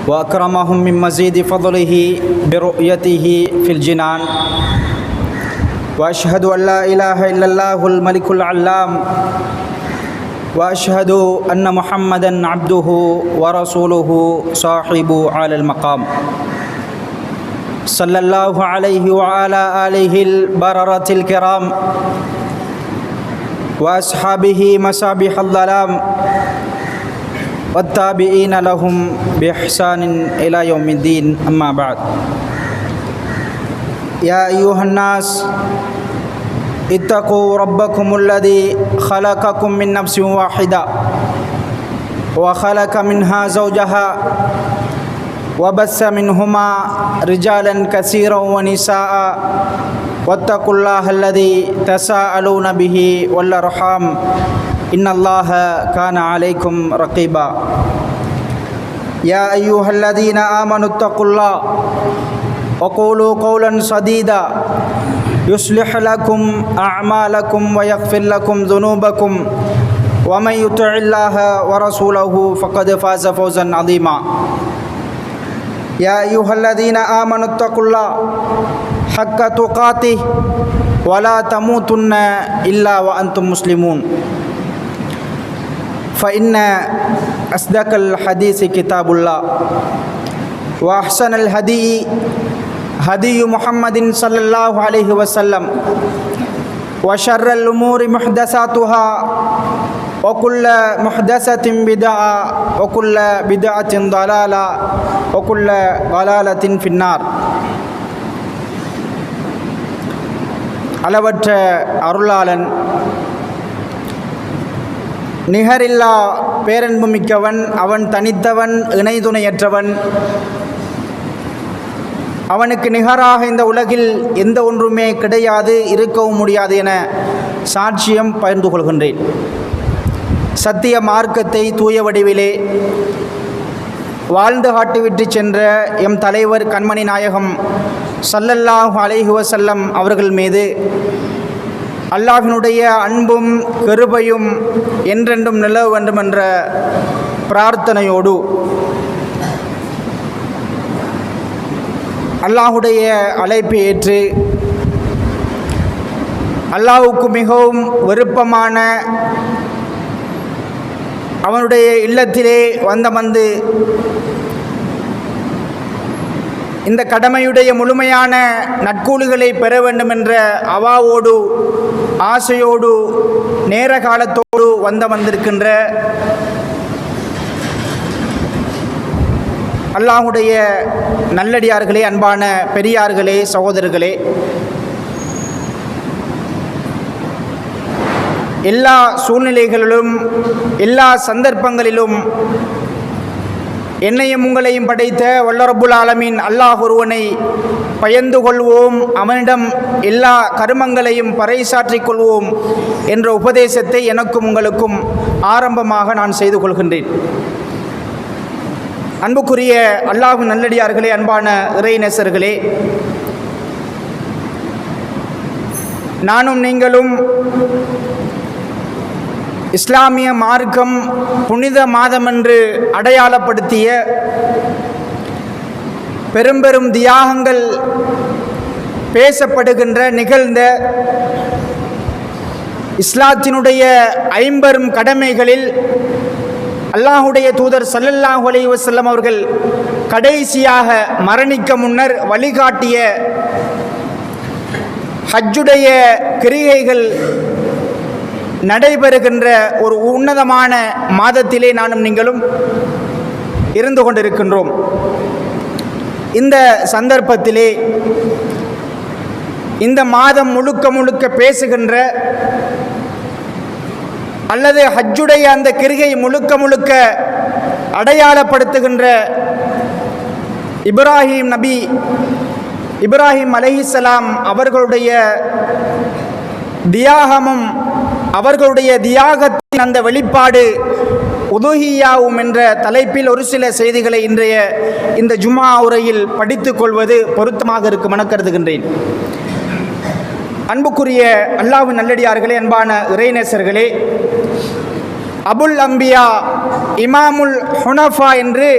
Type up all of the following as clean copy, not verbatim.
وأكرمهم من مزيد فضله برؤيته في الجنان وأشهد أن لا إله إلا الله الملك العلام وأشهد أن محمدا عبده ورسوله صاحب على المقام صلى الله عليه وعلى آله البررة الكرام وأصحابه مصابيح الظلام والتابعين لهم بإحسان إلى يوم الدين أما بعد يا أيها الناس اتقوا ربكم الذي خلقكم من نفس واحدة وخلق منها زوجها وبث منهما رجالا كثيرا ونساء واتقوا الله الذي تساءلون به والأرحام إن الله كان عليكم رقيبا يا أيها الذين آمنوا اتقوا الله وقولوا قولا سديدا يصلح لكم أعمالكم ويغفر لكم ذنوبكم ومن يطع الله ورسوله فقد فاز فوزا عظيما يا أيها الذين آمنوا اتقوا الله حق تقاته ولا تموتن إلا وأنتم مسلمون فإن أصدق الحديث كتاب الله وأحسن الهدي هدي محمد صلى الله عليه وسلم وشر الأمور محدثاتها وكل محدثة بدعة وكل بدعة ضلالة وكل ضلالة في النار. அளவற்ற அருளாளன் நிகரில்லா பேரன்பு மிக்கவன், அவன் தனித்தவன், இணைதுணையற்றவன். அவனுக்கு நிகராக இந்த உலகில் எந்த ஒன்றுமே கிடையாது, இருக்கவும் முடியாது என சாட்சியம் பகிர்ந்து கொள்கின்றேன். சத்திய மார்க்கத்தை தூய வடிவிலே வாழ்ந்து காட்டிவிட்டு சென்ற எம் தலைவர் கண்மணி நாயகம் ஸல்லல்லாஹு அலைஹி வஸல்லம் அவர்கள் மீது அல்லாஹ்வினுடைய அன்பும் கிருபையும் என்றென்றும் நிலவ வேண்டும் என்ற பிரார்த்தனையோடு அல்லாஹுடைய அழைப்பை ஏற்று அல்லாஹுக்கு மிகவும் விருப்பமான அவனுடைய இல்லத்திலே வந்து இந்த கடமையுடைய முழுமையான நற்கூலிகளை பெற வேண்டும் என்ற அவாவோடு ஆசையோடு நேர காலத்தோடு வந்திருக்கின்ற அல்லாஹுடைய நல்லடியார்களே, அன்பான பெரியார்களே, சகோதரர்களே, எல்லா சூழ்நிலைகளிலும் எல்லா சந்தர்ப்பங்களிலும் என்னையும் உங்களையும் படைத்த வல்ல ரப்புல் ஆலமீன் அல்லாஹ் ஒருவனை பயந்து கொள்வோம், அவனிடம் எல்லா கருமங்களையும் பறைசாற்றிக் கொள்வோம் என்ற உபதேசத்தை எனக்கும் உங்களுக்கும் ஆரம்பமாக நான் செய்து கொள்கின்றேன். அன்புக்குரிய அல்லாஹ்வின் நல்லடியார்களே, அன்பான இறைநேசர்களே, நானும் நீங்களும் இஸ்லாமிய மார்க்கம் புனித மாதம் என்று அடையாளப்படுத்திய பெரும் தியாகங்கள் பேசப்படுகின்ற நிகழ்ந்த இஸ்லாத்தினுடைய ஐம்பெரும் கடமைகளில் அல்லாஹுடைய தூதர் ஸல்லல்லாஹு அலைஹி வஸல்லம் அவர்கள் கடைசியாக மரணிக்க முன்னர் வழிகாட்டிய ஹஜ்ஜுடைய கிரிகைகள் நடைபெறுகின்ற ஒரு உன்னதமான மாதத்திலே நானும் நீங்களும் இருந்து கொண்டிருக்கின்றோம். இந்த சந்தர்ப்பத்திலே இந்த மாதம் முழுக்க பேசுகின்ற அல்லது ஹஜ்ஜுடைய அந்த கிரிகை முழுக்க அடையாளப்படுத்துகின்ற இப்ராஹிம் அலைஹிஸ்ஸலாம் அவர்களுடைய தியாகமும் அவர்களுடைய தியாகத்தின் அந்த வெளிப்பாடு உதுஹியாவும் என்ற தலைப்பில் ஒரு சில செய்திகளை இன்றைய இந்த ஜும்ஆ உரையில் படித்துக் கொள்வது பொருத்தமாக இருக்கும் என கருதுகின்றேன். அன்புக்குரிய அல்லாஹ்வின் நல்லடியார்களே, அன்பான இறைநேசர்களே, அபுல் அம்பியா, இமாமுல் ஹுனஃபா என்று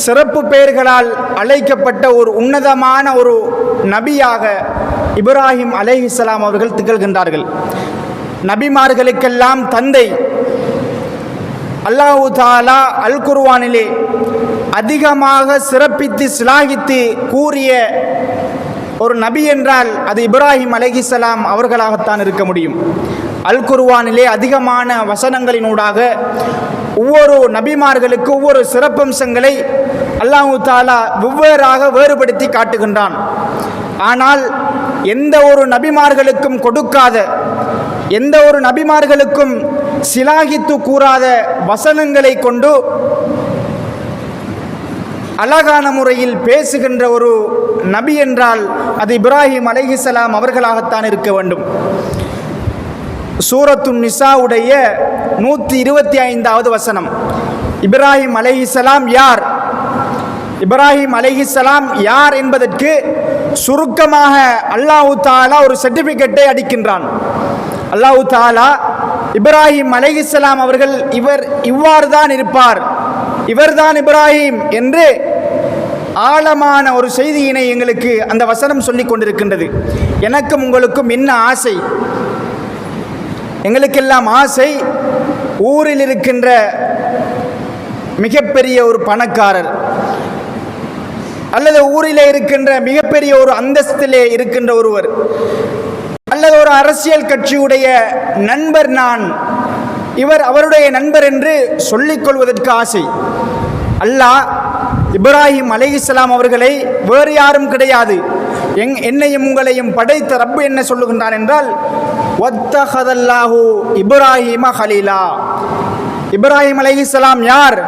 சிறப்பு பெயர்களால் அழைக்கப்பட்ட ஒரு உன்னதமான ஒரு நபியாக இப்ராஹிம் அலைஹிஸ்ஸலாம் அவர்கள் திகழ்கின்றார்கள். நபிமார்களுக்கெல்லாம் தந்தை. அல்லாஹு தஆலா அல் குர்ஆனிலே அதிகமாக சிறப்பித்து சிலாகித்து கூறிய ஒரு நபி என்றால் அது இப்ராஹிம் அலைஹிஸ்ஸலாம் அவர்களாகத்தான் இருக்க முடியும். அல் குர்ஆனிலே அதிகமான வசனங்களினூடாக ஒவ்வொரு நபிமார்களுக்கு ஒவ்வொரு சிறப்பம்சங்களை அல்லாஹு தஆலா வெவ்வேறாக வேறுபடுத்தி காட்டுகின்றான். ஆனால் எந்த ஒரு நபிமார்களுக்கும் கொடுக்காத, எந்த ஒரு நபிமார்களுக்கும் சிலாகித்து கூறாத வசனங்களை கொண்டு அழகான முறையில் பேசுகின்ற ஒரு நபி என்றால் அது இப்ராஹிம் அலைஹிஸ்ஸலாம் அவர்களாகத்தான் இருக்க வேண்டும். சூரத்து நிசாவுடைய 125வது வசனம். இப்ராஹிம் அலைஹிஸ்ஸலாம் யார்? இப்ராஹிம் அலைஹிஸ்ஸலாம் யார் என்பதற்கு சுருக்கமாக அல்லாஹு தஆலா ஒரு சர்டிபிகேட்டை அளிக்கின்றான். அல்லாஹு தஆலா இப்ராஹிம் அலைஹிஸ்ஸலாம் அவர்கள் இவ்வாறு தான் இருப்பார், இவர்தான் இப்ராஹிம் என்று ஆழமான ஒரு செய்தியினை எங்களுக்கு அந்த வசனம் சொல்லிக் கொண்டிருக்கின்றது. எனக்கும் உங்களுக்கும் என்ன ஆசை? எங்களுக்கெல்லாம் ஆசை ஊரில் இருக்கின்ற மிகப்பெரிய ஒரு பணக்காரர் அல்லது ஊரிலே இருக்கின்ற மிகப்பெரிய ஒரு அந்தஸ்திலே இருக்கின்ற ஒருவர் அல்லது ஒரு அரசியல் கட்சியுடைய நண்பர் நான், இவர் அவருடைய நண்பர் என்று சொல்லிக் கொள்வதற்கு ஆசை. அல்லாஹ் இப்ராஹிம் அலைஹிஸ்ஸலாம் அவர்களை வேறு யாரும் கிடையாது, என்னையும் உங்களையும் படைத்த ரப்பு என்ன சொல்லுகின்றான் என்றால், வத்தஹதல்லாஹு இப்ராஹிம ஹலீலா. இப்ராஹிம் அலைஹிஸ்ஸலாம் யார்?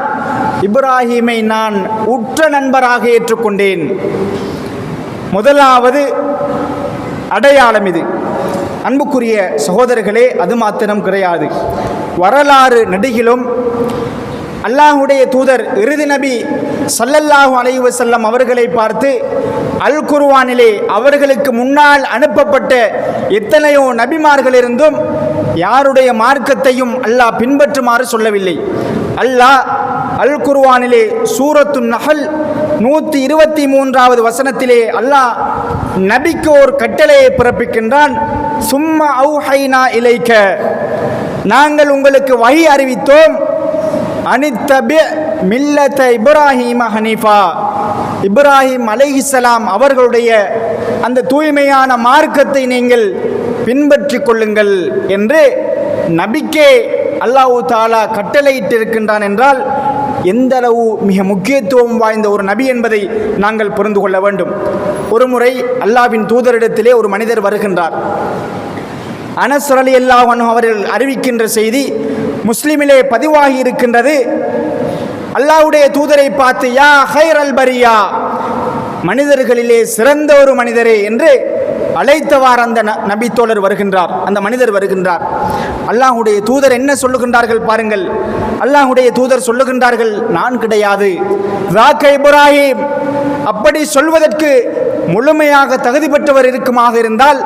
இப்ராஹிமை நான் உற்ற நண்பராக ஏற்றுக்கொண்டேன். முதலாவது அடையாளம் இது. அன்புக்குரிய சகோதரர்களே, அது மாத்திரம் கிடையாது. வரலாறு நெடுகிலும் அல்லாஹுடைய தூதர் இறுதி நபி ஸல்லல்லாஹு அலைஹி வஸல்லம் அவர்களை பார்த்து அல் குர்ஆனிலே அவர்களுக்கு முன்னால் அனுப்பப்பட்ட எத்தனையோ நபிமார்கள் இருந்தும் யாருடைய மார்க்கத்தையும் அல்லாஹ் பின்பற்றுமாறு சொல்லவில்லை. அல்லாஹ் அல் குர்ஆனிலே சூரத்து நஹல் 123வது வசனத்திலே அல்லாஹ் நபிக்கு ஒரு கட்டளையை பிறப்பிக்கின்றான். சும்மா அவுஹைனா இலைக்க, நாங்கள் உங்களுக்கு வஹி அறிவித்தோம், அனித்தபி மில்லத இப்ராஹிம ஹனீஃபா, இப்ராஹிம் அலைஹிஸ்ஸலாம் அவர்களுடைய அந்த தூய்மையான மார்க்கத்தை நீங்கள் பின்பற்றிக் கொள்ளுங்கள் என்று நபிக்கே அல்லாஹு தஆலா கட்டளையிட்டிருக்கின்றான் என்றால் எந்த அளவு மிக முக்கியத்துவம் வாய்ந்த ஒரு நபி என்பதை நாங்கள் புரிந்து கொள்ள வேண்டும். ஒரு முறை அல்லாஹ்வின் தூதரிடத்திலே ஒரு மனிதர் வருகின்றார். அனஸ் ரலியல்லாஹு அன்ஹு அவர்கள் அறிவிக்கின்ற செய்தி முஸ்லிமிலே பதிவாகி இருக்கின்றது. அல்லாஹ்வுடைய தூதரை பார்த்து யா ஹைரல் பரியா, மனிதர்களிலே சிறந்த ஒரு மனிதரே என்று அழைத்தவாறு அந்த நபி தோழர் வருகின்றார், அந்த மனிதர் வருகின்றார். அல்லாஹ்வுடைய தூதர் என்ன சொல்லுகின்றார்கள் பாருங்கள். அல்லாஹ்வுடைய தூதர் சொல்லுகின்றார்கள், நான் கிடையாது, ராக்க இப்ராஹிம். அப்படி சொல்வதற்கு முழுமையாக தகுதி பெற்றவர் இருக்குமாக இருந்தால்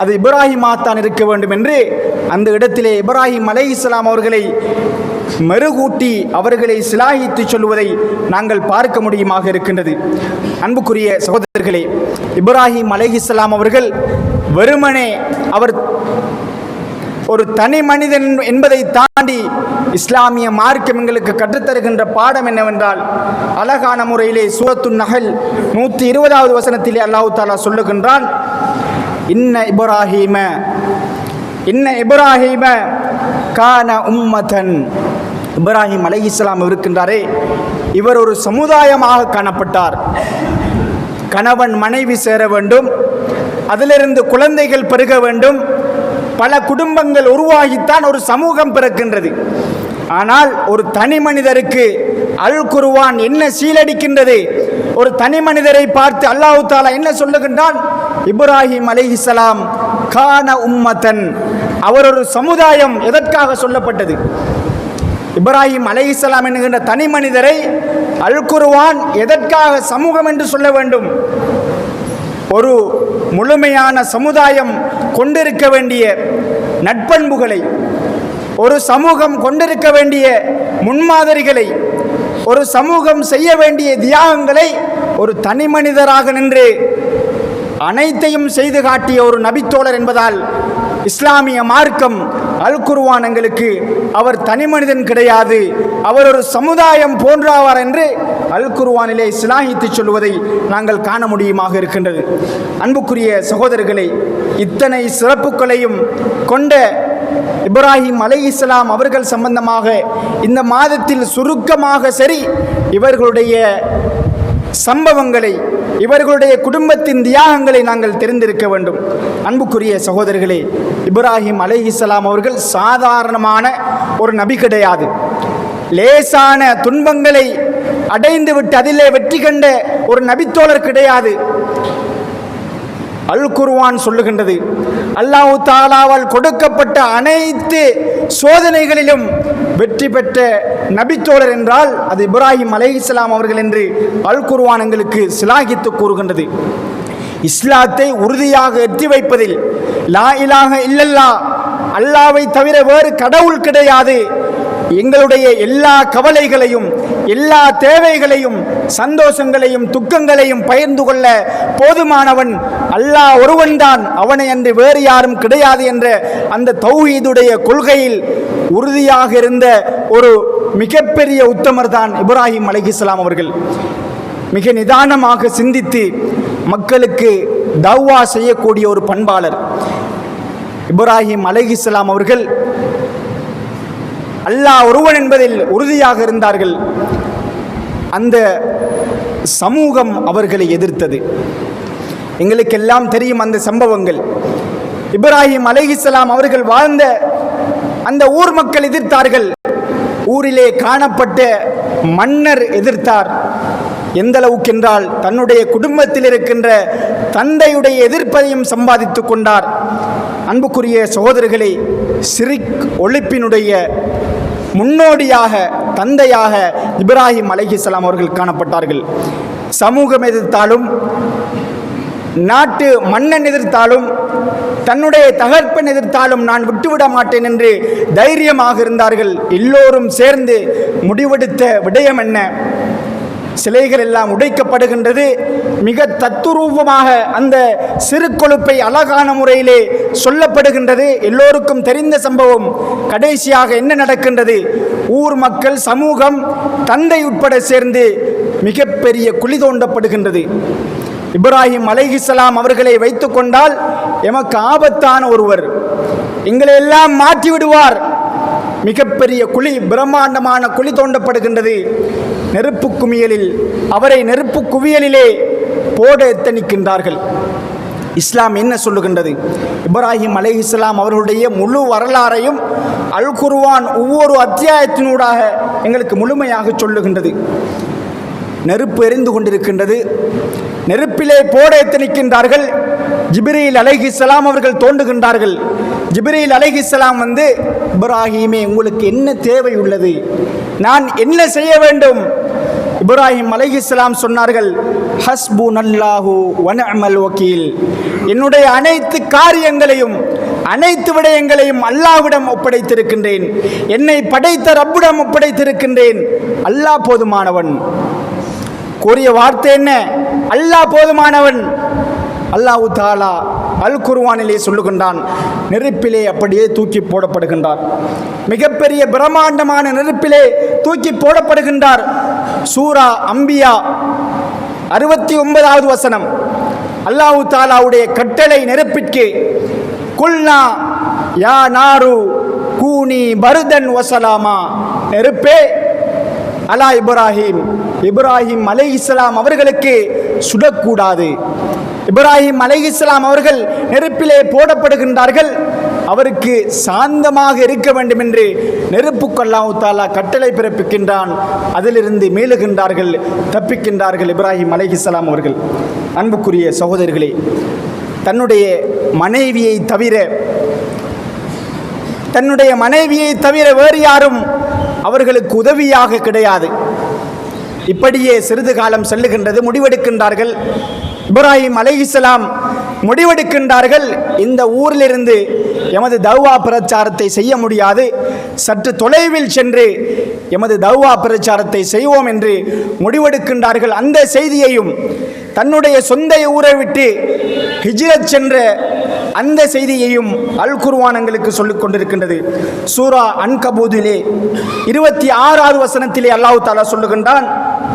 அது இப்ராஹிமாத்தான் இருக்க வேண்டும் என்று அந்த இடத்திலே இப்ராஹிம் அலைஹிஸ்ஸலாம் அவர்களை மெருகூட்டி அவர்களை சிலாகித்து சொல்வதை நாங்கள் பார்க்க முடியுமாக இருக்கின்றது. அன்புக்குரிய சகோதரர்களே, இப்ராஹிம் அலைஹிஸ்ஸலாம் அவர்கள் வெறுமனே அவர் ஒரு தனி மனிதன் என்பதை தாண்டி இஸ்லாமிய மார்க்கம் எங்களுக்கு கற்றுத்தருகின்ற பாடம் என்னவென்றால், அழகான முறையிலே சூரத்து நஹல் 120வது வசனத்திலே அல்லாஹ் தஆலா சொல்லுகின்றான், இன்ன இப்ராஹீம கான உம்மதன். இப்ராஹிம் அலைஹிஸ்ஸலாம் இருக்கின்றாரே, இவர் ஒரு சமுதாயமாக காணப்பட்டார். கணவன் மனைவி சேர வேண்டும், அதிலிருந்து குழந்தைகள் பெருக வேண்டும், பல குடும்பங்கள் உருவாகித்தான் ஒரு சமூகம் பிறக்கின்றது. ஆனால் ஒரு தனி மனிதருக்கு அல் குர்ஆன் என்ன சீலடிக்கின்றது? ஒரு தனி மனிதரை பார்த்து அல்லாஹ் தஆலா என்ன சொல்லுகின்றான்? இப்ராஹிம் அலைஹிஸ்ஸலாம் கான உம்மதன், அவர் ஒரு சமுதாயம். எதற்காக சொல்லப்பட்டது? இப்ராஹிம் அலைஹிஸ்ஸலாம் என்கின்ற தனி மனிதரை அல் குர்ஆன் எதற்காக சமூகம் என்று சொல்ல வேண்டும்? ஒரு முழுமையான சமுதாயம் கொண்டிருக்க வேண்டிய நட்பண்புகளை, ஒரு சமூகம் கொண்டிருக்க வேண்டிய முன்மாதிரிகளை, ஒரு சமூகம் செய்ய வேண்டிய தியாகங்களை ஒரு தனி மனிதராக நின்று அனைத்தையும் செய்து காட்டிய ஒரு நபித்தோழர் என்பதால் இஸ்லாமிய மார்க்கம் அல் குர்ஆன் எங்களுக்கு அவர் தனி மனிதன் கிடையாது, அவர் ஒரு சமுதாயம் போன்றாவார் என்று அல் குர்ஆனிலே சிலாகித்து சொல்வதை நாங்கள் காண முடியுமாக இருக்கின்றது. அன்புக்குரிய சகோதரர்களே, இத்தனை சிறப்புகளையும் கொண்ட இப்ராஹிம் அலைஹிஸ்ஸலாம் அவர்கள் சம்பந்தமாக இந்த மாதத்தில் சுருக்கமாக சரி இவர்களுடைய சம்பவங்களை, இவர்களுடைய குடும்பத்தின் தியாகங்களை நாங்கள் தெரிந்திருக்க வேண்டும். அன்புக்குரிய சகோதரர்களே, இப்ராஹிம் அலைஹிஸ்ஸலாம் அவர்கள் சாதாரணமான ஒரு நபி கிடையாது. லேசான துன்பங்களை அடைந்துவிட்டு அதிலே வெற்றி கண்ட ஒரு நபித்தோழர் கிடையாது. அல் குர்ஆன் சொல்லுகின்றது, அல்லாஹ் தஆலாவால் கொடுக்கப்பட்ட அனைத்து சோதனைகளிலும் வெற்றி பெற்ற நபித்தோழர் என்றால் அது இப்ராஹிம் அலைஹிஸ்ஸலாம் அவர்கள் என்று அல் குர்ஆன் எங்களுக்கு சிலாகித்து கூறுகின்றது. இஸ்லாத்தை உறுதியாக எட்டி வைப்பதில் லா இலாஹ இல்லல்லாஹ், அல்லாஹ்வை தவிர வேறு கடவுள் கிடையாது, எங்களுடைய எல்லா கவலைகளையும், எல்லா தேவைகளையும், சந்தோஷங்களையும், துக்கங்களையும் பகிர்ந்து கொள்ள போதுமானவன் அல்லாஹ் ஒருவன்தான், அவனை அன்று வேறு யாரும் கிடையாது என்ற அந்த தௌஹீதுடைய கொள்கையில் உறுதியாக இருந்த ஒரு மிகப்பெரிய உத்தமர் தான் இப்ராஹிம் அலைஹிஸ்ஸலாம் அவர்கள். மிக நிதானமாக சிந்தித்து மக்களுக்கு தவ்வா செய்யக்கூடிய ஒரு பண்பாளர் இப்ராஹிம் அலைஹிஸ்ஸலாம் அவர்கள் அல்லாஹ் ஒருவன் என்பதில் உறுதியாக இருந்தார்கள். அந்த சமூகம் அவர்களை எதிர்த்தது. எங்களுக்கெல்லாம் தெரியும் அந்த சம்பவங்கள். இப்ராஹிம் அலைஹிஸ்ஸலாம் அவர்கள் வாழ்ந்த அந்த ஊர் மக்கள் எதிர்த்தார்கள். ஊரிலே காணப்பட்ட மன்னர் எதிர்த்தார். எந்த அளவுக்கு என்றால் தன்னுடைய குடும்பத்தில் இருக்கின்ற தந்தையுடைய எதிர்ப்பையும் சம்பாதித்து கொண்டார். அன்புக்குரிய சகோதரர்களே, சிரிக் ஒழிப்பினுடைய முன்னோடியாக, தந்தையாக இப்ராஹிம் அலைஹிஸ்ஸலாம் அவர்கள் காணப்பட்டார்கள். சமூகம் எதிர்த்தாலும், நாட்டு மன்னன் எதிர்த்தாலும், தன்னுடைய தகப்பன் எதிர்த்தாலும் நான் விட்டுவிட மாட்டேன் என்று தைரியமாக இருந்தார்கள். எல்லோரும் சேர்ந்து முடிவெடுத்த விடயம் என்ன? சிலைகள் எல்லாம் உடைக்கப்படுகின்றது. மிக தத்துரூபமாக அந்த சிறு கொழுப்பை அழகான முறையிலே சொல்லப்படுகின்றது. எல்லோருக்கும் தெரிந்த சம்பவம். கடைசியாக என்ன நடக்கின்றது? ஊர் மக்கள், சமூகம், தந்தை உட்பட சேர்ந்து மிகப்பெரிய குழி தோண்டப்படுகின்றது. இப்ராஹிம் அலைஹிஸ்ஸலாம் அவர்களை வைத்து கொண்டால் எமக்கு ஆபத்தான ஒருவர், எங்களை எல்லாம் மாற்றி விடுவார். மிகப்பெரிய குழி, பிரம்மாண்டமான குழி தோண்டப்படுகின்றது. நெருப்பு குமியலில் அவரை நெருப்பு குவியலிலே போட எத்தனிக்கின்றார்கள். இஸ்லாம் என்ன சொல்லுகின்றது? இப்ராஹிம் அலைஹிஸ்ஸலாம் அவர்களுடைய முழு வரலாறையும் அல் குர்ஆன் ஒவ்வொரு அத்தியாயத்தினூடாக எங்களுக்கு முழுமையாக சொல்லுகின்றது. நெருப்பு எரிந்து கொண்டிருக்கின்றது. நெருப்பிலே போட எத்தனிக்கின்றார்கள். ஜிப்ரீல் அலைஹிஸ்ஸலாம் அவர்கள் தோன்றுகின்றார்கள். ஜிப்ரீல் அலைஹிஸ்ஸலாம் வந்து, இப்ராஹிமே உங்களுக்கு என்ன தேவை உள்ளது? நான் என்ன செய்ய வேண்டும்? இப்ராஹிம் அலைஹிஸ்ஸலாம் சொன்னார்கள், ஹஸ்புனல்லாஹு வ நிஅமல் வக்கீல். என்னுடைய அனைத்து காரியங்களையும், அனைத்து விடயங்களையும் அல்லாஹ்விடம் ஒப்படைத்திருக்கின்றேன். என்னை படைத்த ரப்பிடம் ஒப்படைத்திருக்கின்றேன். அல்லாஹ் போதுமானவன். கூறிய வார்த்தை என்ன? அல்லாஹ் போதுமானவன். அல்லாஹ் தஆலா அல் குர்ஆனிலே சொல்லுகின்றான். நெருப்பிலே அப்படியே தூக்கி போடப்படுகின்றார். மிகப்பெரிய பிரம்மாண்டமான நெருப்பிலே தூக்கி போடப்படுகின்றார். சூரா அம்பியா 69வது வசனம். அல்லாஹ் தஆலாவுடைய கட்டளை நெருப்பிற்கு, குல்னா யா நாரு கூனி பர்தன் வசலாமா. நெருப்பே அலா இப்ராஹிம், இப்ராஹிம் அலைஹிஸ்ஸலாம் அவர்களுக்கு சுடக்கூடாது. இப்ராஹிம் அலைஹிஸ்ஸலாம் அவர்கள் நெருப்பிலே போடப்படுகின்றார்கள். அவருக்கு சாந்தமாக இருக்க வேண்டும் என்று நெருப்புக்கு அல்லாஹ் தஆலா கட்டளை பிறப்பிக்கின்றான். அதிலிருந்து மீளுகின்றார்கள், தப்பிக்கின்றார்கள் இப்ராஹிம் அலைஹிஸ்ஸலாம் அவர்கள். அன்புக்குரிய சகோதரர்களே, தன்னுடைய மனைவியை தவிர வேறு யாரும் அவர்களுக்கு உதவியாக கிடையாது. இப்படியே சிறிது காலம் செல்லுகின்றது. முடிவெடுக்கின்றார்கள். இப்ராஹிம் அலைஹிஸ்ஸலாம் முடிவெடுக்கின்றார்கள், இந்த ஊரிலிருந்து எமது தௌவா பிரச்சாரத்தை செய்ய முடியாது, சற்று தொலைவில் சென்று எமது தௌவா பிரச்சாரத்தை செய்வோம் என்று முடிவெடுக்கின்றார்கள். அந்த செய்தியையும் தன்னுடைய சொந்த ஊரை விட்டு ஹிஜ்ரத் சென்ற அந்த செய்தியையும் அல் குர்ஆன் எங்களுக்கு சொல்லிக் கொண்டிருக்கின்றது. சூரா அன்கபூதிலே 26வது வசனத்திலே அல்லாஹ் தஆலா சொல்லுகின்றான்,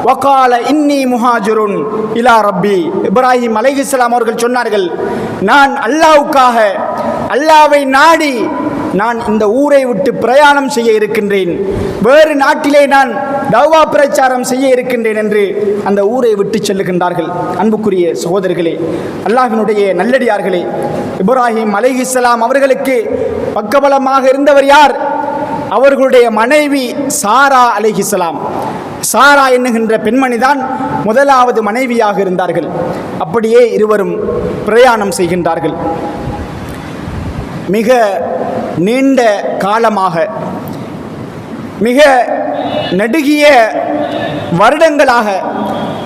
வகால இன்னி முஹாஜிருன் இலா ரப்பி. இப்ராஹிம் அலைஹிஸ்ஸலாம் அவர்கள் சொன்னார்கள், நான் அல்லாஹ்வுக்காக, அல்லாஹ்வை நாடி நான் இந்த ஊரை விட்டு பிரயாணம் செய்ய இருக்கின்றேன், வேறு நாட்டிலே நான் தௌவா பிரச்சாரம் செய்ய இருக்கின்றேன் என்று அந்த ஊரை விட்டு செல்லுகின்றார்கள். அன்புக்குரிய சகோதரர்களே, அல்லாஹ்வினுடைய நல்லடியார்களே, இப்ராஹிம் அலைஹிஸ்ஸலாம் அவர்களுக்கு பக்கபலமாக இருந்தவர் யார்? அவர்களுடைய மனைவி சாரா அலைஹிஸ்ஸலாம். சாரா என்னுகின்ற பெண்மணிதான் முதலாவது மனைவியாக இருந்தார்கள். அப்படியே இருவரும் பிரயாணம் செய்கின்றார்கள். மிக நீண்ட காலமாக, மிக நெடுகிய வருடங்களாக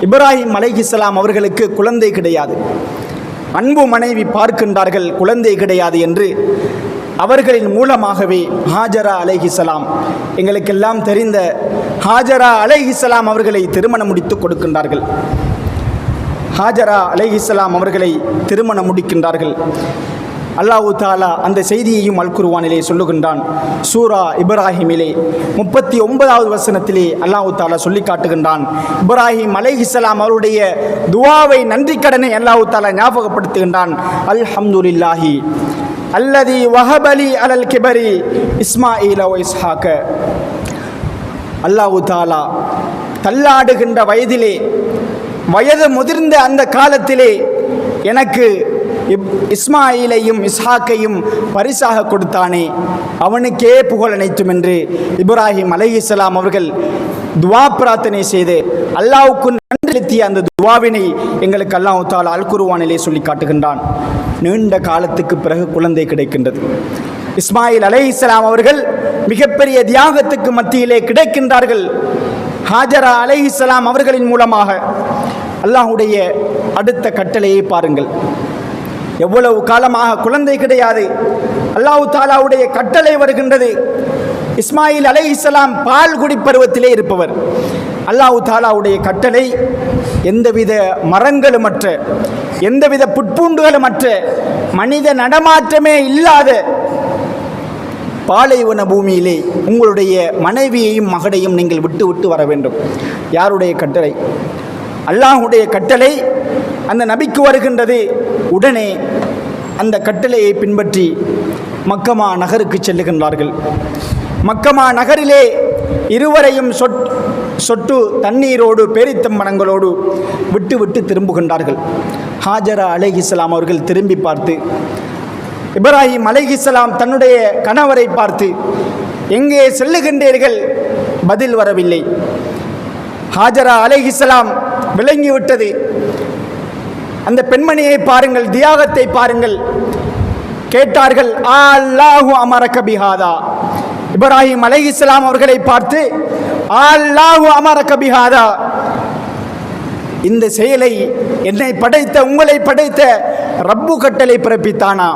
இப்ராஹிம் அலைஹிஸ்ஸலாம் அவர்களுக்கு குழந்தை கிடையாது. அன்பு மனைவி பார்க்கின்றார்கள், குழந்தை கிடையாது என்று. அவர்களின் மூலமாகவே ஹாஜரா அலைஹிஸ்ஸலாம், எங்களுக்கெல்லாம் தெரிந்த ஹாஜரா அலைஹிஸ்ஸலாம் அவர்களை திருமணம் முடித்து கொடுக்கின்றார்கள். ஹாஜரா அலைஹிஸ்ஸலாம் அவர்களை திருமணம் முடிக்கின்றார்கள். அல்லாஹ் தஆலா அந்த செய்தியையும் அல் குர்ஆனிலே சொல்லுகின்றான். சூரா இப்ராஹிமிலே 39வது வசனத்திலே அல்லாஹ் தஆலா சொல்லி காட்டுகின்றான். இப்ராஹிம் அலைஹிஸ்ஸலாம் அவருடைய துஆவை, நன்றி கடனை அல்லாஹ் தஆலா ஞாபகப்படுத்துகின்றான். அல்ஹம்துலில்லாஹி அல்லதி வஹபலி அலல் கிபரி இஸ்மாஈல வ இஸ்ஹாக. அல்லாஹ் தஆலா தள்ளாடுகின்ற வயதிலே, வயது முதிர்ந்த அந்த காலத்திலே எனக்கு இஸ்மாயிலையும் இஸ்ஹாக்கையும் பரிசாக கொடுத்தானே, அவனுக்கே புகழ் அனைத்தும் என்று இப்ராஹிம் அலைஹிஸ்ஸலாம் அவர்கள் துவா பிரார்த்தனை செய்து அல்லாஹ்வுக்கு நன்றி செலுத்திய அந்த துவாவினை எங்களுக்கு அல்லாஹ் தஆலா அல் குர்ஆனிலே சொல்லி காட்டுகின்றான். நீண்ட காலத்துக்கு பிறகு குழந்தை கிடைக்கின்றது. இஸ்மாயில் அலைஹிஸ்ஸலாம் அவர்கள் மிகப்பெரிய தியாகத்துக்கு மத்தியிலே கிடைக்கின்றார்கள். ஹாஜரா அலைஹிஸ்ஸலாம் அவர்களின் மூலமாக அல்லாஹ்வுடைய அடுத்த கட்டளையை பாருங்கள். எவ்வளவு காலமாக குழந்தை கிடையாது, அல்லாஹ் தஆலாவுடைய கட்டளை வருகின்றது. இஸ்மாயில் அலைஹிஸ்ஸலாம் பால் குடிப்பருவத்திலே இருப்பவர். அல்லாஹ் தஆலாவுடைய கட்டளை, எந்தவித மரங்களுமற்ற, எந்தவித புட்பூண்டுகளுமற்ற, மனித நடமாற்றமே இல்லாத பாலைவன பூமியிலே உங்களுடைய மனைவியையும் மகனையும் நீங்கள் விட்டு விட்டு வர வேண்டும். யாருடைய கட்டளை? அல்லாஹ்வுடைய கட்டளை அந்த நபிக்கு வருகின்றது. உடனே அந்த கட்டளையை பின்பற்றி மக்கமா நகருக்கு செல்லுகின்றார்கள். மக்கமா நகரிலே இருவரையும் சொட்டு தண்ணீரோடு பேரித்தம்பழங்களோடு விட்டு விட்டு திரும்புகின்றார்கள். ஹாஜரா அலைஹிஸ்ஸலாம் அவர்கள் திரும்பி பார்த்து, இப்ராஹிம் அலைஹிஸ்ஸலாம் தன்னுடைய கணவரை பார்த்து, எங்கே செல்லுகின்றீர்கள்? பதில் வரவில்லை. ஹாஜரா அலைஹிஸ்ஸலாம் விளங்கிவிட்டது. அந்த பெண்மணியை பாருங்கள், தியாகத்தை பாருங்கள். கேட்டார்கள், அல்லாஹு அமரக பிஹாதா. இப்ராஹிம் அலைஹிஸ்ஸலாம் அவர்களை பார்த்து, அல்லாஹு அமரக பிஹாதா, இந்த செயலை என்னை படைத்த, உங்களை படைத்த ரப்பு கட்டளை பிறப்பித்தானா?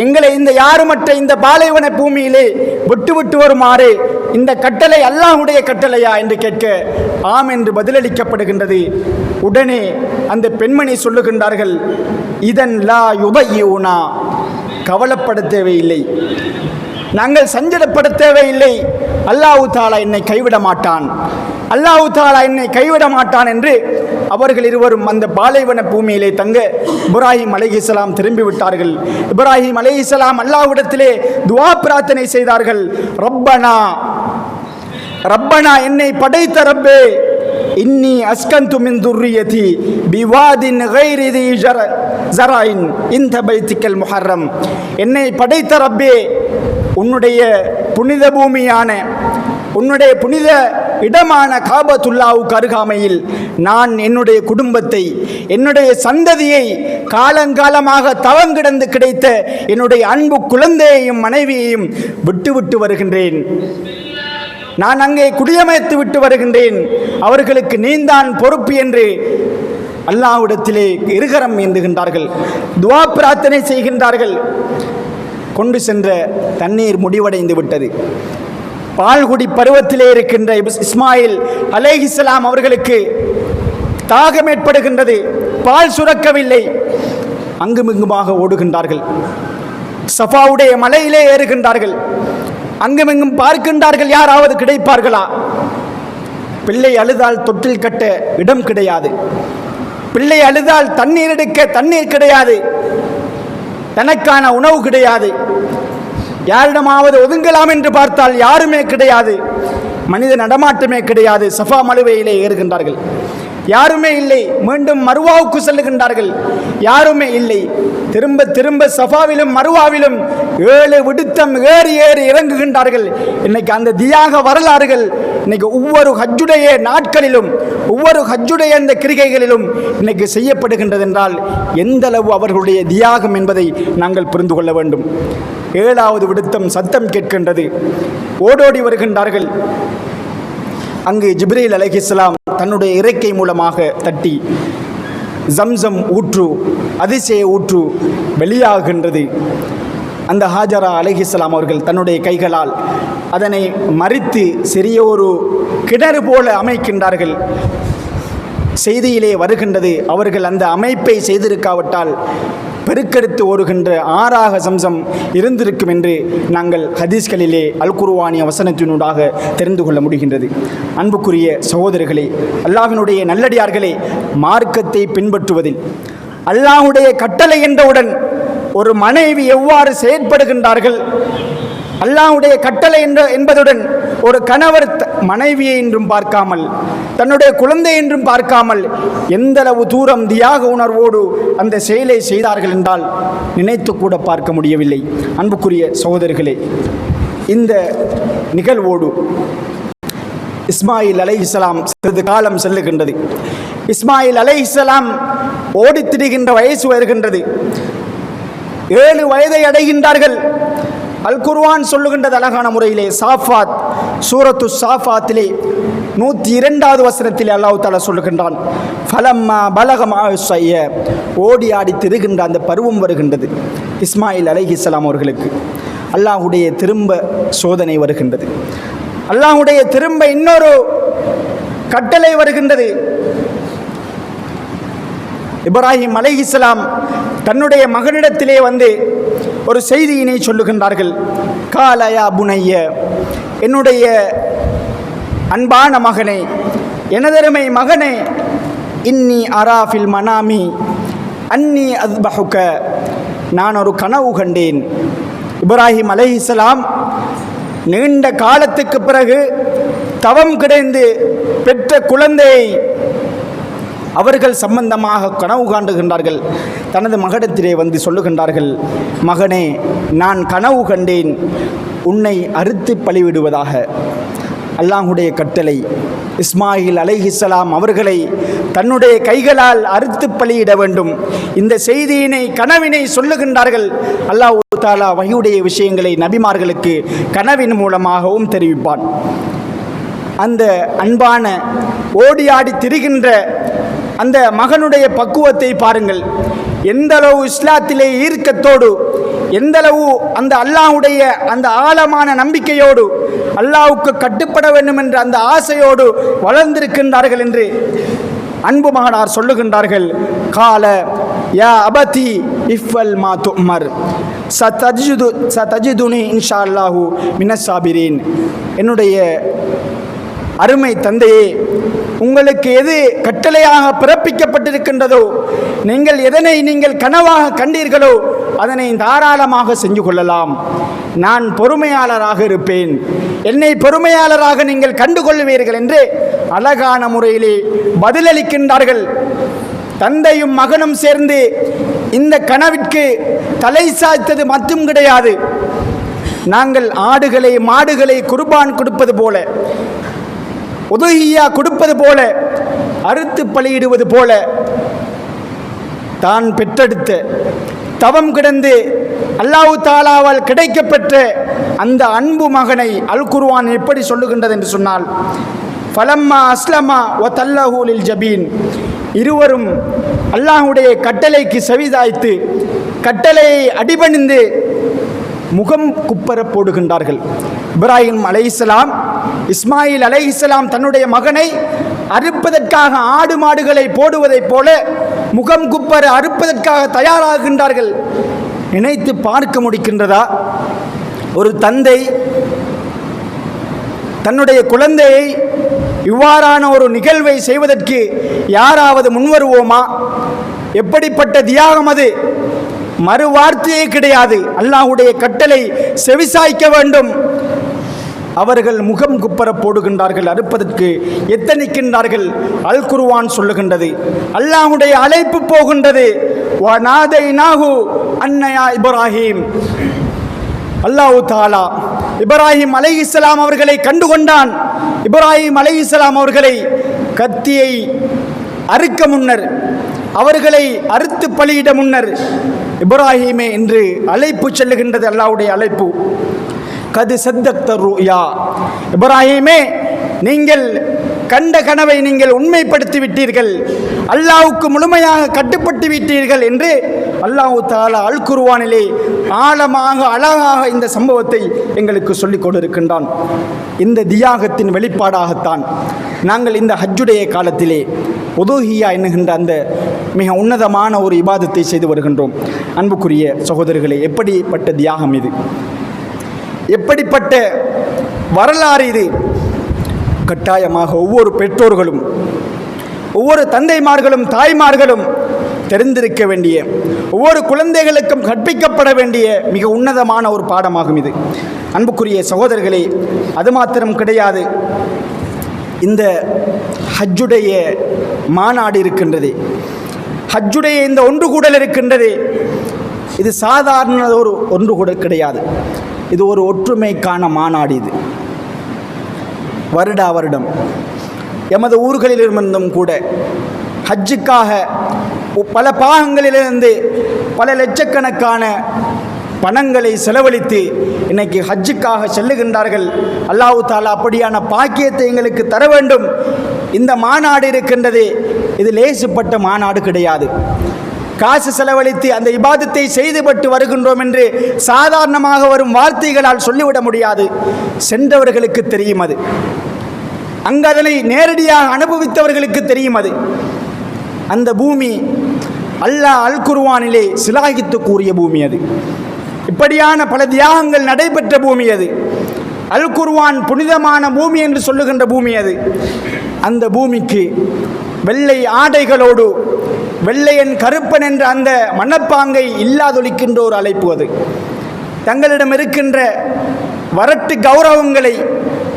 எங்களை இந்த யாருமற்ற இந்த பாலைவன பூமியிலே விட்டு விட்டு வருமாறு இந்த கட்டளை அல்லாஹ்வுடைய கட்டளையா என்று கேட்க, ஆம் என்று பதிலளிக்கப்படுகின்றது. உடனே அந்த பெண்மணி சொல்லுகின்றார்கள், இதன் லா யுபையூனா, கவலைப்பட தேவையில்லை, நாங்கள் சஞ்சலப்பட தேவையில்லை, அல்லாஹ் தஆலா என்னை கைவிட மாட்டான், அல்லாஹ் தஆலா என்னை கைவிட மாட்டான் என்று அவர்கள் இருவரும் அந்த பாலைவன பூமியிலே தங்க இப்ராஹிம் அலைஹிஸ்ஸலாம் திரும்பி விட்டார்கள். இப்ராஹிம் அலைஹிஸ்ஸலாம் அல்லாஹ்விடத்திலே துஆ பிரார்த்தனை செய்தார்கள். ரப்பனா, ரப்பனா, என்னை படைத்த ரப்பே, இன்னி அஸ்கந்து மின் துர்ரியதி பிவாதின் கைரி தி ஜராயின் இந்த பைத்திக்கல் முஹர்ரம். என்னை படைத்த ரப்பே, உன்னுடைய புனித பூமியான, உன்னுடைய புனித இடமான காபத்துல்லாவுக்கு அருகாமையில் நான் என்னுடைய குடும்பத்தை, என்னுடைய சந்ததியை, காலங்காலமாக தவங்கிடந்து கிடைத்த என்னுடைய அன்பு குழந்தையையும் மனைவியையும் விட்டு விட்டு வருகின்றேன். நான் அங்கே குடியமைத்து விட்டு வருகின்றேன். அவர்களுக்கு நீந்தான் பொறுப்பு என்று அல்லாஹ்விடத்திலே இருகரம் ஏந்துகின்றார்கள், துஆ பிரார்த்தனை செய்கின்றார்கள். கொண்டு சென்ற தண்ணீர் முடிவடைந்து விட்டது. பால்குடி பருவத்திலே இருக்கின்ற இஸ்மாயில் அலைஹிஸ்ஸலாம் அவர்களுக்கு தாகம் ஏற்படுகின்றது. பால் சுரக்கவில்லை. அங்குமிங்குமாக ஓடுகின்றார்கள். சஃபாவுடைய மலையிலே ஏறுகின்றார்கள். அங்குமிங்கும் பார்க்கின்றார்கள், யாராவது கிடைப்பார்களா? பிள்ளை அழுதால் தொட்டில் கட்ட இடம் கிடையாது. பிள்ளை அழுதால் தண்ணீர் எடுக்க தண்ணீர் கிடையாது. தனக்கான உணவு கிடையாது. யாரிடமாவது ஒதுங்கலாம் என்று பார்த்தால் யாருமே கிடையாது. மனித நடமாட்டமே கிடையாது. சஃபா மலுவையிலே ஏறுகின்றார்கள். யாருமே இல்லை. மீண்டும் மருவாவுக்கு செல்லுகின்றார்கள். யாருமே இல்லை. திரும்ப திரும்ப சஃபாவிலும் மருவாவிலும் 7 விடுத்தம் ஏறி ஏறி இறங்குகின்றார்கள். இன்னைக்கு அந்த தியாக வரலாறுகள் இன்னைக்கு ஒவ்வொரு ஹஜ்ஜுடைய நாட்களிலும் ஒவ்வொரு ஹஜ்ஜுடைய அந்த கிரிகைகளிலும் இன்னைக்கு செய்யப்படுகின்றது என்றால் எந்த அளவு அவர்களுடைய தியாகம் என்பதை நாங்கள் புரிந்து கொள்ள வேண்டும். 7வது விடுத்தம் சத்தம் கேட்கின்றது. ஓடோடி வருகின்றார்கள். அங்கு ஜிப்ரீல் அலைஹிஸ்ஸலாம் தன்னுடைய இறக்கை மூலமாக தட்டி ஜம்சம் ஊற்று, அதிசய ஊற்று வெளியாகின்றது. அந்த ஹாஜரா அலைஹிஸ்ஸலாம் அவர்கள் தன்னுடைய கைகளால் அதனை மறித்து சிறிய ஒரு கிணறு போல அமைக்கின்றார்கள். செய்தியிலே வருகின்றது, அவர்கள் அந்த அமைப்பை செய்திருக்காவிட்டால் பெருக்கெடுத்து ஓடுகின்ற ஆறாக சம்சம் இருந்திருக்கும் என்று நாங்கள் ஹதீஸ்களிலே அல் குர்ஆனிய வசனத்தினூடாக தெரிந்து கொள்ள முடிகின்றது. அன்புக்குரிய சகோதரர்களே, அல்லாஹ்வினுடைய நல்லடியார்களே, மார்க்கத்தை பின்பற்றுவதில் அல்லாஹ்வுடைய கட்டளை என்றவுடன் ஒரு மனைவி எவ்வாறு செயற்படுகின்றார்கள், அல்லாஹ்வுடைய கட்டளை என்பதுடன் ஒரு கணவர் மனைவியை என்றும் பார்க்காமல் தன்னுடைய குழந்தை என்றும் பார்க்காமல் எந்தளவு தூரம் தியாக உணர்வோடு அந்த செயலை செய்தார்கள் என்றால் நினைத்து கூட பார்க்க முடியவில்லை. அன்புக்குரிய சகோதரர்களே, இந்த நிகழ்வோடு இஸ்மாயில் அலைஹிஸ்ஸலாம் சிறிது காலம் செல்லுகின்றது. இஸ்மாயில் அலைஹிஸ்ஸலாம் ஓடித் திரிகின்ற வயசு வருகின்றது. 7 வயதை அடைகின்றார்கள். அல் குர்ஆன் சொல்லுகின்றது அழகான முறையிலே. சாஃபாத், சூரத்து சாஃபாத்திலே 102வது வசனத்திலே அல்லாஹ் தஆலா சொல்லுகின்றான், ஃபலம்மா பலகமா ஸய்ய, ஓடி ஆடி திரிகின்ற அந்த பருவம் வருகின்றது இஸ்மாயில் அலைஹிஸ்ஸலாம் அவர்களுக்கு. அல்லாஹ்வுடைய திரும்ப சோதனை வருகின்றது. அல்லாஹ்வுடைய திரும்ப இன்னொரு கட்டளை வருகின்றது. இப்ராஹிம் அலைஹிஸ்ஸலாம் தன்னுடைய மகனிடத்திலே வந்து ஒரு செய்தியினை சொல்லுகின்றார்கள். காலயா புனைய, என்னுடைய அன்பான மகனே, எனதருமை மகனே, இன்னி அராஃபில் மனாமி அன்னி அஸ்பஹுக, நான் ஒரு கனவு கண்டேன். இப்ராஹிம் அலைஹிஸ்ஸலாம் நீண்ட காலத்துக்கு பிறகு தவம் கிடைந்து பெற்ற குழந்தையை அவர்கள் சம்பந்தமாக கனவு காண்டுகின்றார்கள். தனது மகனிடத்திலே வந்து சொல்லுகின்றார்கள், மகனே, நான் கனவு கண்டேன், உன்னை அறுத்து பலிவிடுவதாக. அல்லாஹ்வுடைய கட்டளை, இஸ்மாயில் அலைஹிஸ்ஸலாம் அவர்களை தன்னுடைய கைகளால் அறுத்து பலியிட வேண்டும். இந்த செய்தியினை கனவினை சொல்லுகின்றார்கள். அல்லாஹ் தஆலா வஹீயுடைய விஷயங்களை நபிமார்களுக்கு கனவின் மூலமாகவும் தெரிவிப்பான். அந்த அன்பான ஓடி ஆடி திரிகின்ற அந்த மகனுடைய பக்குவத்தை பாருங்கள். எந்தளவு இஸ்லாத்திலே ஈர்க்கத்தோடு, எந்தளவு அந்த அல்லாஹ்வுடைய அந்த ஆழமான நம்பிக்கையோடு அல்லாஹ்வுக்கு கட்டுப்பட வேண்டும் என்ற அந்த ஆசையோடு வளர்ந்திருக்கின்றார்கள் என்று அன்பு மகனார் சொல்லுகின்றார்கள். கால யா அபதி இஃபல் மா துமர் சதஜிதுனி இன்ஷா அல்லாஹு மினஸ் சாபிரீன். என்னுடைய அருமை தந்தையே, உங்களுக்கு எது கட்டளையாக பிறப்பிக்கப்பட்டிருக்கின்றதோ, எதனை நீங்கள் கனவாக கண்டீர்களோ அதனை தாராளமாக செஞ்சு கொள்ளலாம். நான் பொறுமையாளராக இருப்பேன், என்னை பொறுமையாளராக நீங்கள் கண்டுகொள்வீர்கள் என்று அழகான முறையிலே பதிலளிக்கின்றார்கள். தந்தையும் மகனும் சேர்ந்து இந்த கனவிற்கு தலை சாய்த்தது மட்டும் கிடையாது. நாங்கள் ஆடுகளை மாடுகளை குர்பான் கொடுப்பது போல, உதுஹியா கொடுப்பது போல, அறுத்து பலியிடுவது போல, தான் பெற்றெடுத்த தவம் கிடந்து அல்லாஹ் தஆலாவால் கிடைக்கப்பெற்ற அந்த அன்பு மகனை அல் குர்ஆன் எப்படி சொல்லுகின்றது என்று சொன்னால், ஃபலம்மா அஸ்லமா வ தல்லஹு லில் ஜபீன், இருவரும் அல்லாஹ்வுடைய கட்டளைக்கு செவிதாய்த்து கட்டளையை அடிபணிந்து முகம் குப்பர போடுகின்றார்கள். இப்ராஹிம் அலைஹிஸ்ஸலாம், இஸ்மாயில் அலைஹிஸ்ஸலாம் தன்னுடைய மகனை அறுப்பதற்காக ஆடு மாடுகளை போடுவதைப் போல முகம் குப்பர அறுப்பதற்காக தயாராகின்றார்கள். நினைத்து பார்க்க முடிக்கின்றதா? ஒரு தந்தை தன்னுடைய குழந்தையை இவ்வாறான ஒரு நிகழ்வை செய்வதற்கு யாராவது முன்வருவோமா? எப்படிப்பட்ட தியாகம் அது! மறு வார்த்தையே கிடையாது. அல்லாஹ்வுடைய கட்டளை செவிசாய்க்க வேண்டும். அவர்கள் முகம் குப்பர போடுகின்றார்கள், அறுப்பதற்கு எத்தனிக்கின்றார்கள். அல் குர்ஆன் சொல்லுகின்றது, அல்லாஹ்வுடைய அழைப்பு போகின்றது. வநாதைனாஹு அன்னயா இப்ராஹிம். அல்லாஹ் தஆலா இப்ராஹிம் அலைஹிஸ்ஸலாம் அவர்களை கண்டுகொண்டான். இப்ராஹிம் அலைஹிஸ்ஸலாம் அவர்களை கத்தியை அறுக்க முன்னர், அவர்களை அறுத்து பலியிட முன்னர், இப்ராஹிமே என்று அழைப்பு செல்லுகின்றது. அல்லாஹ்வுடைய அழைப்பு. கது சத்தக்த ருயா, இப்ராஹிமே நீங்கள் கண்ட கனவை நீங்கள் உண்மைப்படுத்தி விட்டீர்கள், அல்லாஹ்வுக்கு முழுமையாக கட்டுப்பட்டு விட்டீர்கள் என்று அல்லாஹ் தஆலா அல் குர்ஆனிலே ஆழமாக அழகாக இந்த சம்பவத்தை எங்களுக்கு சொல்லிக் கொண்டிருக்கின்றான். இந்த தியாகத்தின் வெளிப்பாடாகத்தான் நாங்கள் இந்த ஹஜ்ஜுடைய காலத்திலே உதுஹியா என்கின்ற அந்த மிக உன்னதமான ஒரு இபாதத்தை செய்து வருகின்றோம். அன்புக்குரிய சகோதரர்களே, எப்படிப்பட்ட தியாகம் இது! எப்படிப்பட்ட வரலாறு இது! கட்டாயமாக ஒவ்வொரு பெற்றோர்களும், ஒவ்வொரு தந்தைமார்களும் தாய்மார்களும் தெரிந்திருக்க வேண்டிய, ஒவ்வொரு குழந்தைகளுக்கும் கற்பிக்கப்பட வேண்டிய மிக உன்னதமான ஒரு பாடமாகும் இது. அன்புக்குரிய சகோதரர்களே, அது மாத்திரம் கிடையாது. இந்த ஹஜ்ஜுடைய மாநாடு இருக்கின்றது, ஹஜ்ஜுடைய இந்த ஒன்று கூடல் இருக்கின்றது. இது சாதாரண ஒரு ஒன்று கூடல் கிடையாது. இது ஒரு ஒற்றுமைக்கான மாநாடு. இது வருடா வருடம் எமது ஊர்களிலிருந்தும் கூட ஹஜ்ஜுக்காக பல பாகங்களிலிருந்து பல லட்சக்கணக்கான பணங்களை செலவழித்து இன்னைக்கு ஹஜ்ஜுக்காக செல்லுகின்றார்கள். அல்லாஹ் தஆலா அப்படியான பாக்கியத்தை எங்களுக்கு தர வேண்டும். இந்த மாநாடு இருக்கின்றது, இது லேசுப்பட்ட மாநாடு கிடையாது. காசு செலவழித்து அந்த இபாதத்தை செய்துபட்டு வருகின்றோம் என்று சாதாரணமாக வரும் வார்த்தைகளால் சொல்லிவிட முடியாது. சென்றவர்களுக்கு தெரியும் அது, அங்கு அதனை நேரடியாக அனுபவித்தவர்களுக்கு தெரியும் அது. அந்த பூமி அல்லாஹ் அல் குர்ஆனிலே சிலாகித்து கூறிய பூமி அது. இப்படியான பல தியாகங்கள் நடைபெற்ற பூமி அது. அல் குர்ஆன் புனிதமான பூமி என்று சொல்லுகின்ற பூமி அது. அந்த பூமிக்கு வெள்ளை ஆடைகளோடு வெள்ளையன் கருப்பன் என்ற அந்த மனப்பாங்கை இல்லாதொழிக்கின்ற ஒரு அழைப்பு அது. தங்களிடம் இருக்கின்ற வரட்டு கௌரவங்களை,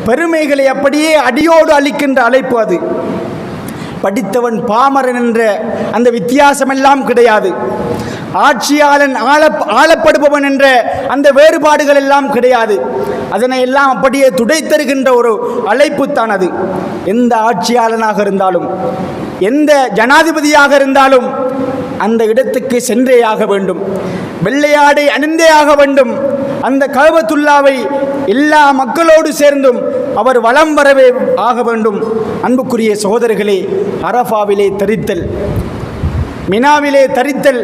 பெருமைகளை அப்படியே அடியோடு அளிக்கின்ற அழைப்பு அது. படித்தவன் பாமரன் என்ற அந்த வித்தியாசமெல்லாம் கிடையாது. ஆட்சியாளன் ஆளப்படுபவன் என்ற அந்த வேறுபாடுகள் எல்லாம் கிடையாது. அதனை எல்லாம் அப்படியே துடைத்தருகின்ற ஒரு அழைப்பு தான் அது. எந்த ஆட்சியாளனாக இருந்தாலும், எந்த ஜனாதிபதியாக இருந்தாலும் அந்த இடத்துக்கு சென்றே ஆக வேண்டும், வெள்ளையாடை அணிந்தே ஆக வேண்டும். அந்த கஅபத்துல்லாவை எல்லா மக்களோடு சேர்ந்தும் அவர் வலம் வரவே ஆக வேண்டும். அன்புக்குரிய சகோதரர்களே, அரஃபாவிலே தரித்தல், மினாவிலே தரித்தல்,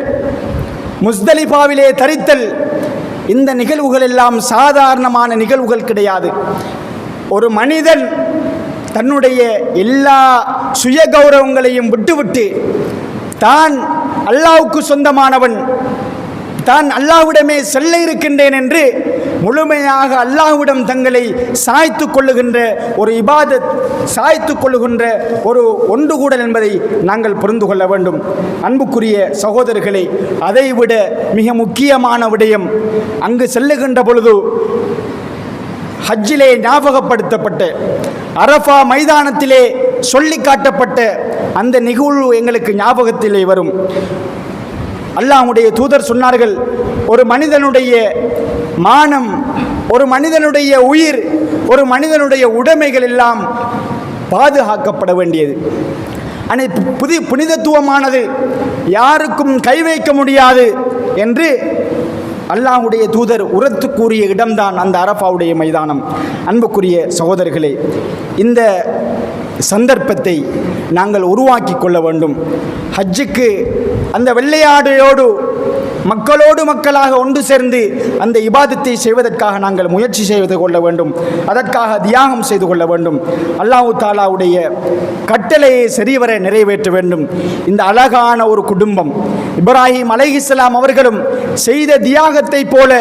முஸ்தலிஃபாவிலே தரித்தல், இந்த நிகழ்வுகள் எல்லாம் சாதாரணமான நிகழ்வுகள் கிடையாது. ஒரு மனிதன் தன்னுடைய எல்லா சுய கௌரவங்களையும் விட்டுவிட்டு தான் அல்லாஹ்வுக்கு சொந்தமானவன், தான் அல்லாஹ்விடமே செல்ல இருக்கின்றேன் என்று முழுமையாக அல்லாஹ்விடம் தங்களை சாய்த்து கொள்ளுகின்ற ஒரு இபாதத், சாய்த்து கொள்ளுகின்ற ஒரு ஒன்று கூடல் என்பதை நாங்கள் புரிந்து கொள்ள வேண்டும். அன்புக்குரிய சகோதரர்களே, அதைவிட மிக முக்கியமான விடயம், அங்கு செல்லுகின்ற பொழுது ஹஜ்ஜிலே ஞாபகப்படுத்தப்பட்ட, அரஃபா மைதானத்திலே சொல்லி காட்டப்பட்ட அந்த நிகழ்வு எங்களுக்கு ஞாபகத்திலே வரும். அல்லாஹ்வுடைய தூதர் சொன்னார்கள், ஒரு மனிதனுடைய மானம், ஒரு மனிதனுடைய உயிர், ஒரு மனிதனுடைய உடைமைகள் எல்லாம் பாதுகாக்கப்பட வேண்டியது. புனிதத்துவமானது, யாருக்கும் கை வைக்க முடியாது என்று அல்லாஹ்வுடைய தூதர் உரத்து கூறிய இடம்தான் அந்த அரஃபாவுடைய மைதானம். அன்புக்குரிய சகோதரர்களே, இந்த சந்தர்ப்பத்தை நாங்கள் உருவாக்கி கொள்ள வேண்டும். ஹஜ்ஜுக்கு அந்த வெள்ளையாடையோடு மக்களோடு மக்களாக ஒன்று சேர்ந்து அந்த இபாதத்தை செய்வதற்காக நாங்கள் முயற்சி செய்து கொள்ள வேண்டும், அதற்காக தியாகம் செய்து கொள்ள வேண்டும். அல்லாஹ் தஆலாவுடைய கட்டளையை சரிவர நிறைவேற்ற வேண்டும். இந்த அழகான ஒரு குடும்பம் இப்ராஹிம் அலைஹிஸ்ஸலாம் அவர்களும் செய்த தியாகத்தை போல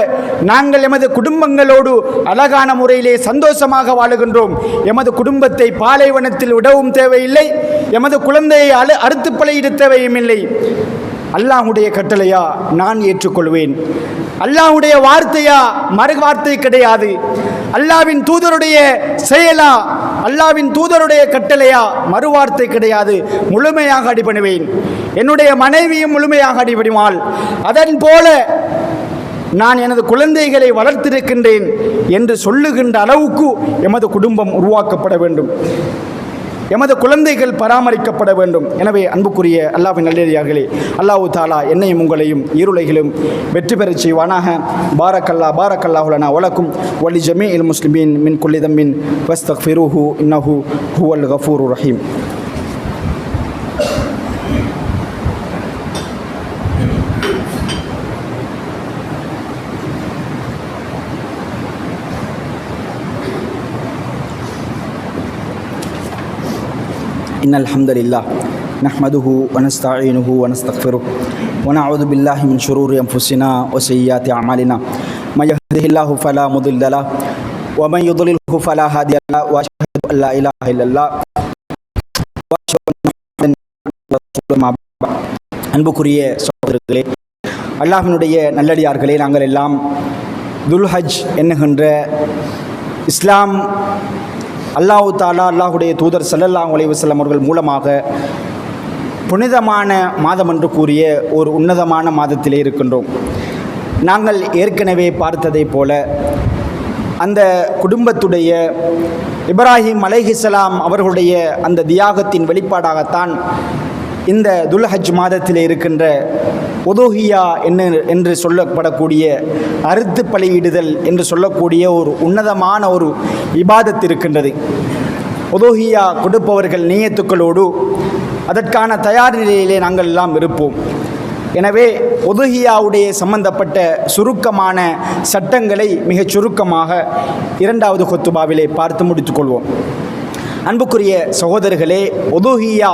நாங்கள் எமது குடும்பங்களோடு அழகான முறையிலே சந்தோஷமாக வாழுகின்றோம். எமது குடும்பத்தை பாலைவனத்தில் விடவும் தேவையில்லை, எமது குழந்தையை அறுத்து பலியிட தேவையும் இல்லை. அல்லாஹ்வுடைய கட்டளையா நான் ஏற்றுக்கொள்வேன், அல்லாஹ்வுடைய வார்த்தையா மறு வார்த்தை கிடையாது, அல்லாஹ்வின் தூதருடைய செயலா அல்லாஹ்வின் தூதருடைய கட்டளையா மறுவார்த்தை கிடையாது, முழுமையாக அடிபணிவேன். என்னுடைய மனைவியும் முழுமையாக அடிபணிவாள். அதன் போல நான் எனது குழந்தைகளை வளர்த்திருக்கின்றேன் என்று சொல்லுகின்ற அளவுக்கு எமது குடும்பம் உருவாக்கப்பட வேண்டும், எமது குழந்தைகள் பராமரிக்கப்பட வேண்டும். எனவே அன்புக்குரிய அல்லாஹ்வின் நல்லடியார்களே, அல்லாஹ் தஆலா என்னையும் உங்களையும் ஈருலகிலும் வெற்றி பெறச் செய்வானாக. பாரக்கல்லாஹு லனா வலக்கும் வலி ஜமீஇல் முஸ்லிமீன் மின் குல்லி தம்பின் ஃபஸ்தக்ஃபிரூஹு இன்னஹு ஹுவல் கஃபூருர் ரஹீம். إن الحمد لله نحمده ونستعينه ونستغفره ونعوذ بالله من شرور أنفسنا وسيئات أعمالنا من يهده الله فلا مضل له ومن يضلله فلا هادي له وأشهد أن لا إله إلا الله وأشهد أن محمدا رسول الله. அன்புக்குரிய சகோதரர்களே, அல்லாஹ்வினுடைய நல்லடியார்களே, நாங்கள் எல்லாம் துல்ஹஜ் என்கின்ற இஸ்லாம் அல்லாஹ் தஆலா அல்லாஹ்வுடைய தூதர் ஸல்லல்லாஹு அலைஹி வஸல்லம் அவர்கள் மூலமாக புனிதமான மாதம் என்று கூறிய ஒரு உன்னதமான மாதத்திலே இருக்கின்றோம். நாங்கள் ஏற்கனவே பார்த்ததை போல அந்த குடும்பத்துடைய இப்ராஹிம் அலைஹிஸ்ஸலாம் அவர்களுடைய அந்த தியாகத்தின் வெளிப்பாடாகத்தான் இந்த துல்ஹஜ் மாதத்தில் இருக்கின்ற உதுஹியா என்று சொல்லப்படக்கூடிய அறுத்து பலியிடுதல் என்று சொல்லக்கூடிய ஒரு உன்னதமான ஒரு இபாதத் இருக்கின்றது. உதுஹியா கொடுப்பவர்கள் நியத்துக்களோடு அதற்கான தயார் நிலையிலே நாங்கள் எல்லாம் இருப்போம். எனவே உதுஹியாவுடைய சம்பந்தப்பட்ட சுருக்கமான சட்டங்களை மிகச் சுருக்கமாக இரண்டாவது குத்துபாவிலே பார்த்து முடித்துக்கொள்வோம். அன்புக்குரிய சகோதரர்களே, உதுஹியா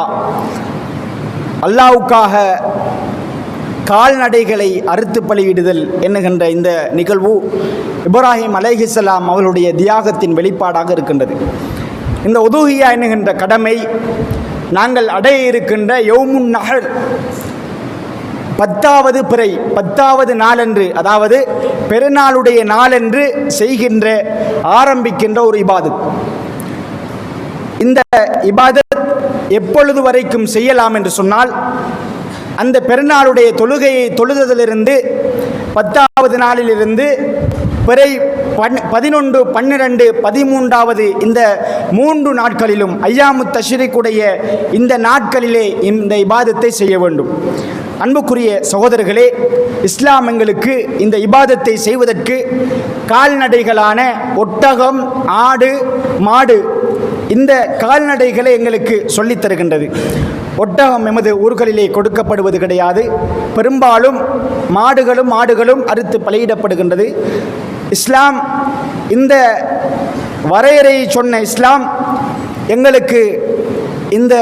அல்லாஹ்வுக்காக கால்நடைகளை அறுத்து பலியிடுதல் என்கின்ற இந்த நிகழ்வு இப்ராஹிம் அலைஹிஸ்ஸலாம் அவர்களுடைய தியாகத்தின் வெளிப்பாடாக இருக்கின்றது. இந்த உதுஹியா என்கின்ற கடமை நாங்கள் அடைய இருக்கின்ற யௌமுன் நஹர் 10வது பிறை 10வது நாளன்று, அதாவது பெருநாளுடைய நாளன்று செய்கின்ற ஆரம்பிக்கின்ற ஒரு இபாதத். இந்த இபாதத் எப்பொழுது வரைக்கும் செய்யலாம் என்று சொன்னால், அந்த பெருநாளுடைய தொழுகையை தொழுதலிருந்து 10வது நாளிலிருந்து பிறை 11, 12, 13வது இந்த 3 நாட்களிலும் ஐயாமுத் தஷ்ரீக்குடைய இந்த நாட்களிலே இந்த இபாதத்தை செய்ய வேண்டும். அன்புக்குரிய சகோதரர்களே, இஸ்லாம் எங்களுக்கு இந்த இபாதத்தை செய்வதற்கு கால்நடைகளான ஒட்டகம், ஆடு, மாடு இந்த கால்நடைகளை எங்களுக்கு சொல்லித் தருகின்றது. ஒட்டகம் எமது ஊர்களிலே கொடுக்கப்படுவது கிடையாது. பெரும்பாலும் மாடுகளும் ஆடுகளும் அறுத்து பலியிடப்படுகின்றது. இஸ்லாம் இந்த வரையறையை சொன்ன இஸ்லாம் எங்களுக்கு இந்த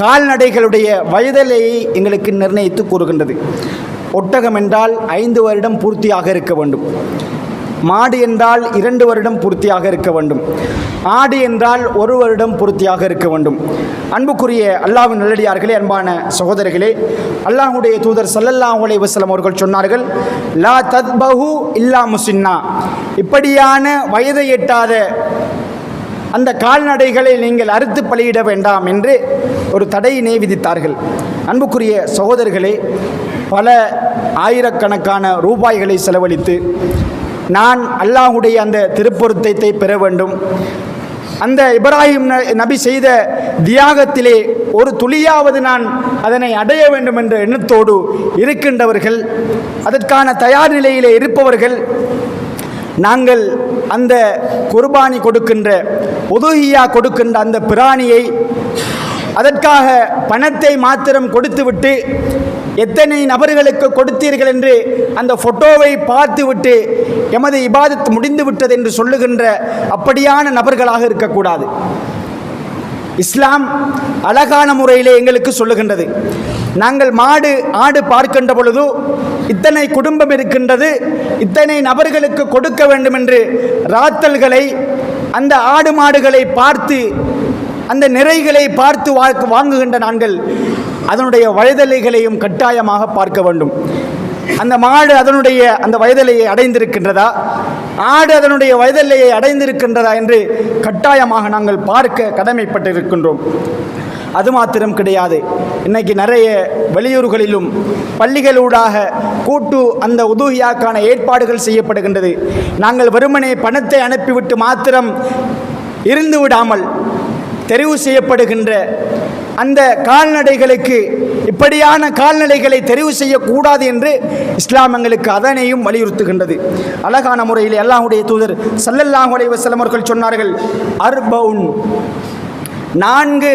கால்நடைகளுடைய வயதலையை எங்களுக்கு நிர்ணயித்து கூறுகின்றது. ஒட்டகம் என்றால் 5 வருடம் பூர்த்தியாக இருக்க வேண்டும், மாடு என்றால் 2 வருடம் பூர்த்தியாக இருக்க வேண்டும், ஆடு என்றால் 1 வருடம் பூர்த்தியாக இருக்க வேண்டும். அன்புக்குரிய அல்லாஹ்வின் நல்லடியார்களே, அன்பான சகோதரர்களே, அல்லாஹ்வுடைய தூதர் ஸல்லல்லாஹு அலைஹி வஸல்லம் அவர்கள் சொன்னார்கள், லா தத்பஹு இல்லா முஸின்னா, இப்படியான வயதை எட்டாத அந்த கால்நடைகளை நீங்கள் அறுத்து பலியிட வேண்டாம் என்று ஒரு தடையினை விதித்தார்கள். அன்புக்குரிய சகோதரர்களே, பல ஆயிரக்கணக்கான ரூபாய்களை செலவழித்து நான் அல்லாஹ்வுடைய அந்த திருப்பொருத்தத்தை பெற வேண்டும், அந்த இப்ராஹிம் நபி செய்த தியாகத்திலே ஒரு துளியாவது நான் அதனை அடைய வேண்டும் என்ற எண்ணத்தோடு இருக்கின்றவர்கள், அதற்கான தயார் நிலையிலே இருப்பவர்கள், நாங்கள் அந்த குர்பானி கொடுக்கின்ற உதுஹியா கொடுக்கின்ற அந்த பிராணியை அதற்காக பணத்தை மாத்திரம் கொடுத்துவிட்டு எத்தனை நபர்களுக்கு கொடுத்தீர்கள் என்று அந்த போட்டோவை பார்த்துவிட்டு எமது இபாதத் முடிந்து விட்டது என்று சொல்லுகின்ற அப்படியான நபர்களாக இருக்கக்கூடாது. இஸ்லாம் அழகான முறையிலே எங்களுக்கு சொல்லுகின்றது. நாங்கள் மாடு ஆடு பார்க்கின்ற பொழுது இத்தனை குடும்பம் இருக்கின்றது, இத்தனை நபர்களுக்கு கொடுக்க வேண்டும் என்று ராத்தல்களை அந்த ஆடு மாடுகளை பார்த்து அந்த நிறைகளை பார்த்து வாங்குகின்ற நாங்கள் அதனுடைய வயதலைகளையும் கட்டாயமாக பார்க்க வேண்டும். அந்த மாடு அதனுடைய அந்த வயதலையை அடைந்திருக்கின்றதா, ஆடு அதனுடைய வயதலையை அடைந்திருக்கின்றதா என்று கட்டாயமாக நாங்கள் பார்க்க கடமைப்பட்டிருக்கின்றோம். அது மாத்திரம் கிடையாது, இன்னைக்கு நிறைய வெளியூர்களிலும் பள்ளிகளூடாக கூட்டு அந்த உதுஹியாக்கான ஏற்பாடுகள் செய்யப்படுகின்றது. நாங்கள் வெறுமனே பணத்தை அனுப்பிவிட்டு மாத்திரம் இருந்து விடாமல் தெரிவு செய்யப்படுகின்ற அந்த கால்நடைகளுக்கு இப்படியான கால்நடைகளை தெரிவு செய்யக்கூடாது என்று இஸ்லாம் எங்களுக்கு அதனையும் வலியுறுத்துகின்றது. அழகான முறையில் அல்லாஹ்வுடைய தூதர் ஸல்லல்லாஹு அலைஹி வஸல்லம் அவர்கள் சொன்னார்கள், அர்பவுன் 4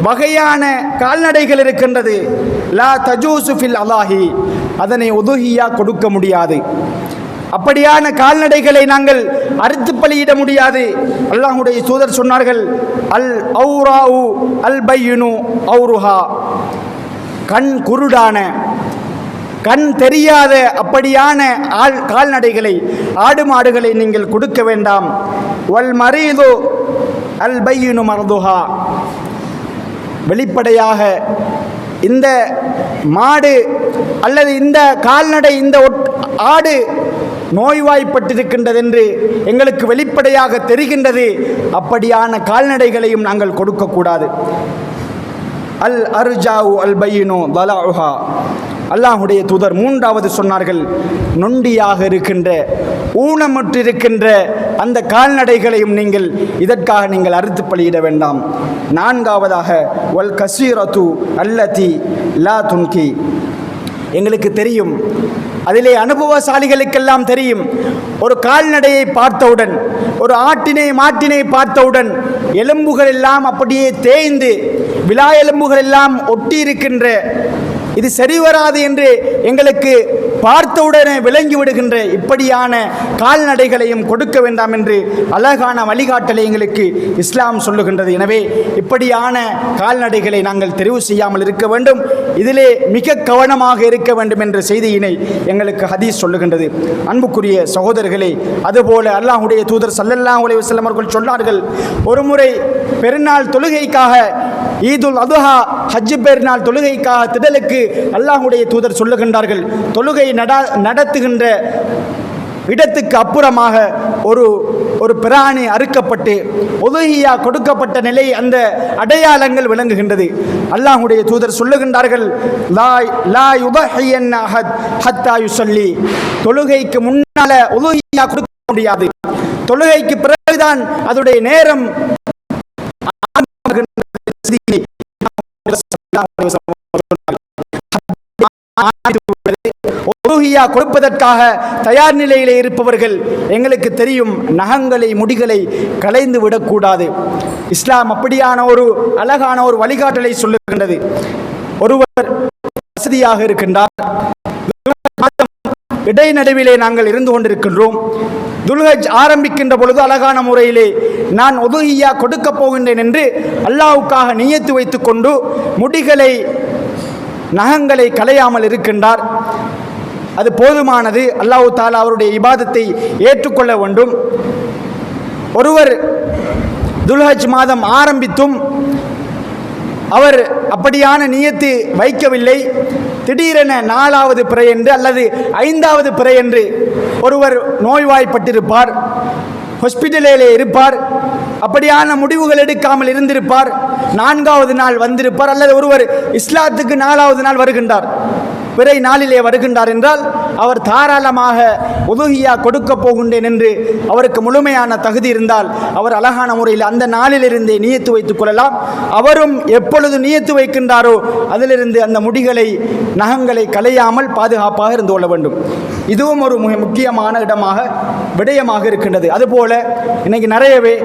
வகையான கால்நடைகள் இருக்கின்றது, லா தஜூசு ஃபில் அலாஹி, அதனை உதுஹியா கொடுக்க முடியாது. அப்படியான கால்நடைகளை நாங்கள் அறுத்து பலியிட முடியாது. அல்லாஹ்வுடைய தூதர் சொன்னார்கள், அல் ஔராஉ அல் பையினு ஔருஹா, கண் குருடான கண் தெரியாத அப்படியான கால்நடைகளை ஆடு மாடுகளை நீங்கள் கொடுக்க வேண்டாம். வல் மரீது அல் பையினு மர்துஹா, வெளிப்படையாக இந்த மாடு அல்லது இந்த கால்நடை இந்த ஆடு நோய்வாய்ப்பட்டிருக்கின்றது என்று எங்களுக்கு வெளிப்படையாக தெரிகின்றது, அப்படியான கால்நடைகளையும் நாங்கள் கொடுக்கக்கூடாது. அல் அர்ஜாவு அல் பையினு தலாஉஹா, அல்லாஹ்வுடைய தூதர் 3வது சொன்னார்கள், நொண்டியாக இருக்கின்ற ஊனமுற்றிருக்கின்ற அந்த கால்நடைகளையும் நீங்கள் இதற்காக நீங்கள் அறுத்து பலியிட வேண்டாம். 4வதாக வல் கசீரத்து அல்லதி லா துன்கி, எங்களுக்கு தெரியும், அதிலே அனுபவசாலிகளுக்கெல்லாம் தெரியும், ஒரு கால்நடையை பார்த்தவுடன், ஒரு ஆட்டினை மாட்டினை பார்த்தவுடன் எலும்புகள் எல்லாம் அப்படியே தேய்ந்து விலா எலும்புகள் எல்லாம் ஒட்டி இருக்கின்ற, இது சரிவராது என்று எங்களுக்கு பார்த்தவுடனே விளங்கி விடுகின்ற இப்படியான கால்நடைகளையும் கொடுக்க வேண்டாம் என்று அழகான வழிகாட்டலை எங்களுக்கு இஸ்லாம் சொல்லுகின்றது. எனவே இப்படியான கால்நடைகளை நாங்கள் தெரிவு செய்யாமல் இருக்க வேண்டும், இதிலே மிக கவனமாக இருக்க வேண்டும் என்ற செய்தியினை எங்களுக்கு ஹதீஸ் சொல்லுகின்றது. அன்புக்குரிய சகோதரர்களே, அதுபோல அல்லாஹ்வுடைய தூதர் ஸல்லல்லாஹு அலைஹி வஸல்லம் அவர்கள் சொன்னார்கள், ஒருமுறை பெருநாள் தொழுகைக்காக, ஈதுல் அதுஹா ஹஜ் பெருநாள் தொழுகைக்காக திடலுக்கு அல்லாஹ்வுடைய தூதர் சொல்லுகின்றார்கள், தொழுகை நடத்துகின்ற இடத்துக்கு அப்புறமாக ஒரு பிராணி அறுக்கப்பட்டு உதுஹியா கொடுக்கப்பட்ட நிலை அந்த அடையாளங்கள் விளங்குகின்றது. அல்லாஹ்வுடைய தூதர் சொல்லுகின்றார்கள், லா யுதஹியன் அஹத் ஹத்தா யுஸல்லி, தொழுகைக்கு முன்னால உதுஹியா கொடுக்க முடியாது, தொழுகைக்கு பிறகுதான் அதனுடைய நேரம் உதுஹியா கொடுப்பதற்காக தயார் நிலையிலே இருப்பவர்கள் எங்களுக்கு தெரியும், நகங்களை முடிகளை களைந்து விடக்கூடாது. இஸ்லாம் அப்படியான ஒரு அழகான ஒரு வழிகாட்டலை சொல்லுகின்றது. ஒருவர் வசதியாக இருக்கின்றார், இடைநடுவிலே நாங்கள் இருந்து கொண்டிருக்கின்றோம், துல்ஹஜ் ஆரம்பிக்கின்ற பொழுது அழகான முறையிலே நான் உதுஹியா கொடுக்க போகின்றேன் என்று அல்லாஹ்வுக்காக நியத்து வைத்துக் கொண்டு முடிகளை நகங்களை களையாமல் இருக்கின்றார். அது போதுமானது, அல்லாஹ் தஆலா அவருடைய இபாதத்தை ஏற்றுக்கொள்ள வேண்டும். ஒருவர் துல்ஹஜ் மாதம் ஆரம்பித்தும் அவர் அப்படியான நியத்து வைக்கவில்லை, திடீரென 4வது பிறை என்று அல்லது 5வது பிறை என்று ஒருவர் நோய்வாய்ப்பட்டிருப்பார், ஹாஸ்பிட்டலிலே இருப்பார், அப்படியான முடிவுகள் எடுக்காமல் இருந்திருப்பார், 4வது நாள் வந்திருப்பார், அல்லது ஒருவர் இஸ்லாத்துக்கு 4வது நாள் வருகின்றார், பிறை நாளிலே வருகின்றார் என்றால் அவர் தாராளமாக உதுஹியா கொடுக்க போகின்றேன் என்று அவருக்கு முழுமையான தகுதி இருந்தால் அவர் அழகான முறையில் அந்த நாளிலிருந்தே நியத்து வைத்துக் கொள்ளலாம். அவரும் எப்பொழுது நியத்து வைக்கின்றாரோ அதிலிருந்து அந்த முடிகளை நகங்களை களையாமல் பாதுகாப்பாக இருந்து கொள்ள வேண்டும். இதுவும் ஒரு முக்கியமான விடயமாக இருக்கின்றது. அதுபோல இன்னைக்கு நிறையவே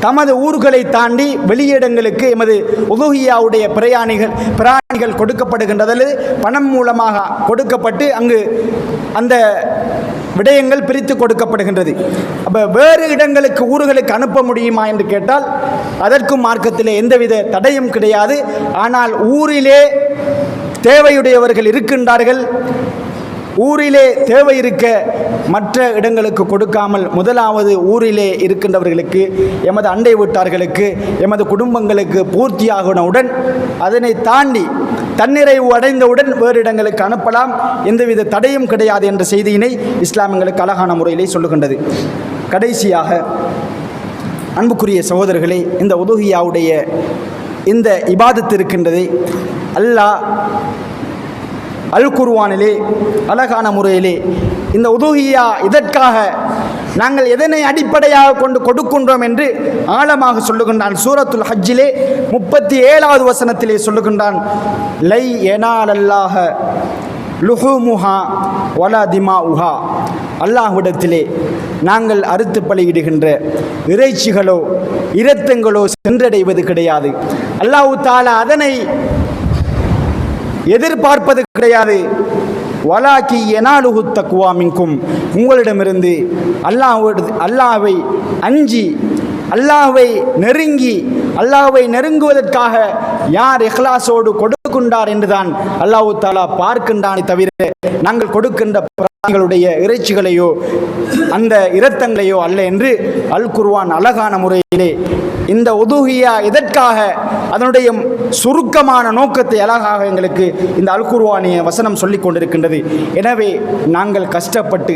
தமது ஊர்களை தாண்டி வெளியிடங்களுக்கு எமது உதுஹியாவுடைய பிராணிகள் கொடுக்கப்படுகின்றது, அல்லது பணம் மூலமாக கொடுக்கப்பட்டு அங்கு அந்த விடயங்கள் பிரித்து கொடுக்கப்படுகின்றது. அப்போ வேறு இடங்களுக்கு ஊர்களுக்கு அனுப்ப முடியுமா என்று கேட்டால் அதற்கும் மார்க்கத்திலே எந்தவித தடையும் கிடையாது. ஆனால் ஊரிலே தேவையுடையவர்கள் இருக்கின்றார்கள், ஊரிலே தேவை இருக்க மற்ற இடங்களுக்கு கொடுக்காமல் முதலாவது ஊரிலே இருக்கின்றவர்களுக்கு, எமது அண்டை வீட்டார்களுக்கு, எமது குடும்பங்களுக்கு பூர்த்தியாகினவுடன் அதனை தாண்டி தன்னிறைவு அடைந்தவுடன் வேறு இடங்களுக்கு அனுப்பலாம், எந்தவித தடையும் கிடையாது என்ற செய்தியினை இஸ்லாம் எங்களுக்கு அழகான முறையிலே சொல்லுகின்றது. கடைசியாக அன்புக்குரிய சகோதரர்களே, இந்த உதுஹியாவுடைய இந்த இபாதத்து இருக்கின்றதை அல்லாஹ் அல் குர்ஆனிலே அழகான முறையிலே இந்த உதுஹியா இதற்காக நாங்கள் எதனை அடிப்படையாக கொண்டு கொடுக்கின்றோம் என்று ஆழமாக சொல்லுகின்றான். சூரத்துல் ஹஜ்ஜிலே 37வது வசனத்திலே சொல்லுகின்றான், லை யனாலல்லாஹ லுஹூமுஹா வலா திமாஉஹா. அல்லாஹ்விடத்திலே நாங்கள் அறுத்து பலியிடுகின்ற இறைச்சிகளோ இரத்தங்களோ சென்றடைவது கிடையாது. அல்லாஹ் தஆலா அதனை எதிர்பார்ப்பது கிடையாது. வலாக்கி யனாலுஹு தக்வா மின்கும், உங்களிடமிருந்து அல்லாஹ்வை அஞ்சி அல்லாஹ்வை நெருங்குவதற்காக யார் இஹ்லாஸோடு கொடுக்கின்றார் என்றுதான் அல்லாஹ் தஆலா பார்க்கின்றானே தவிர நாங்கள் கொடுக்கின்ற பிராணிகளுடைய இறைச்சிகளையோ அந்த இரத்தங்களையோ அல்ல என்று அல் குர்ஆன் அழகான முறையிலே இந்த உதுஹியா எதற்காக அதனுடைய சுருக்கமான நோக்கத்தை அழகாக எங்களுக்கு இந்த அல் குர்ஆனிய வசனம் சொல்லிக் கொண்டிருக்கின்றது. எனவே நாங்கள் கஷ்டப்பட்டு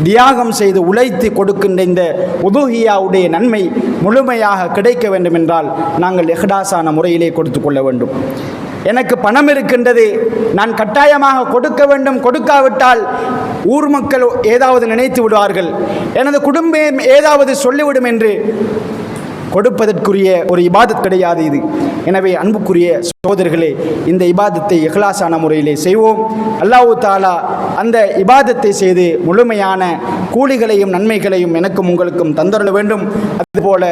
தியாகம் செய்து உழைத்து கொடுக்கின்ற இந்த உதுஹியாவுடைய நன்மை முழுமையாக கிடைக்க வேண்டும் என்றால் நாங்கள் இஹ்லாஸான முறையிலே கொடுத்து கொள்ள வேண்டும். எனக்கு பணம் இருக்கின்றது, நான் கட்டாயமாக கொடுக்க வேண்டும், கொடுக்காவிட்டால் ஊர் மக்கள் ஏதாவது நினைத்து விடுவார்கள், எனது குடும்பம் ஏதாவது சொல்லிவிடும் என்று கொடுப்பதற்குரிய ஒரு இபாதத் கிடையாது இது. எனவே அன்புக்குரிய சகோதரர்களே, இந்த இபாதத்தை இஹ்லாஸான முறையிலே செய்வோம். அல்லாஹ் தஆலா அந்த இபாதத்தை செய்து முழுமையான கூலிகளையும் நன்மைகளையும் எனக்கும் உங்களுக்கும் தந்தருள வேண்டும். அதுபோல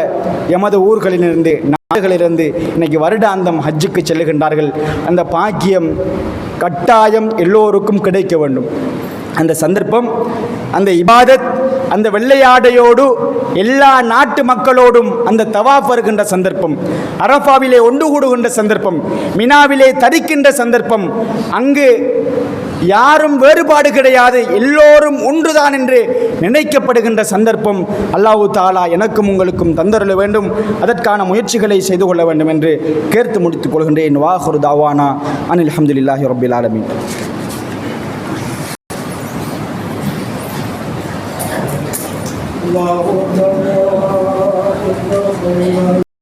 எமது ஊர்களிலிருந்து நாடுகளிலிருந்து இன்னைக்கு வருடாந்தம் ஹஜ்ஜுக்கு செல்லுகின்றார்கள். அந்த பாக்கியம் கட்டாயம் எல்லோருக்கும் கிடைக்க வேண்டும். அந்த சந்தர்ப்பம், அந்த இபாதத், அந்த வெள்ளையாடையோடு எல்லா நாட்டு மக்களோடும் அந்த தவாஃப் வருகின்ற சந்தர்ப்பம், அரஃபாவிலே ஒன்று கூடுகின்ற சந்தர்ப்பம், மினாவிலே தரிக்கின்ற சந்தர்ப்பம், அங்கு யாரும் வேறுபாடு கிடையாது, எல்லோரும் ஒன்றுதான் என்று நினைக்கப்படுகின்ற சந்தர்ப்பம் அல்லாஹ் தஆலா எனக்கும் உங்களுக்கும் தந்தருள வேண்டும். அதற்கான முயற்சிகளை செய்து கொள்ள வேண்டும் என்று கேட்டு முடித்துக் கொள்கின்றேன். வாஹிரு தாவானா அனில் ஹம்துலில்லாஹி ரப்பில் ஆலமீன். الله أكبر.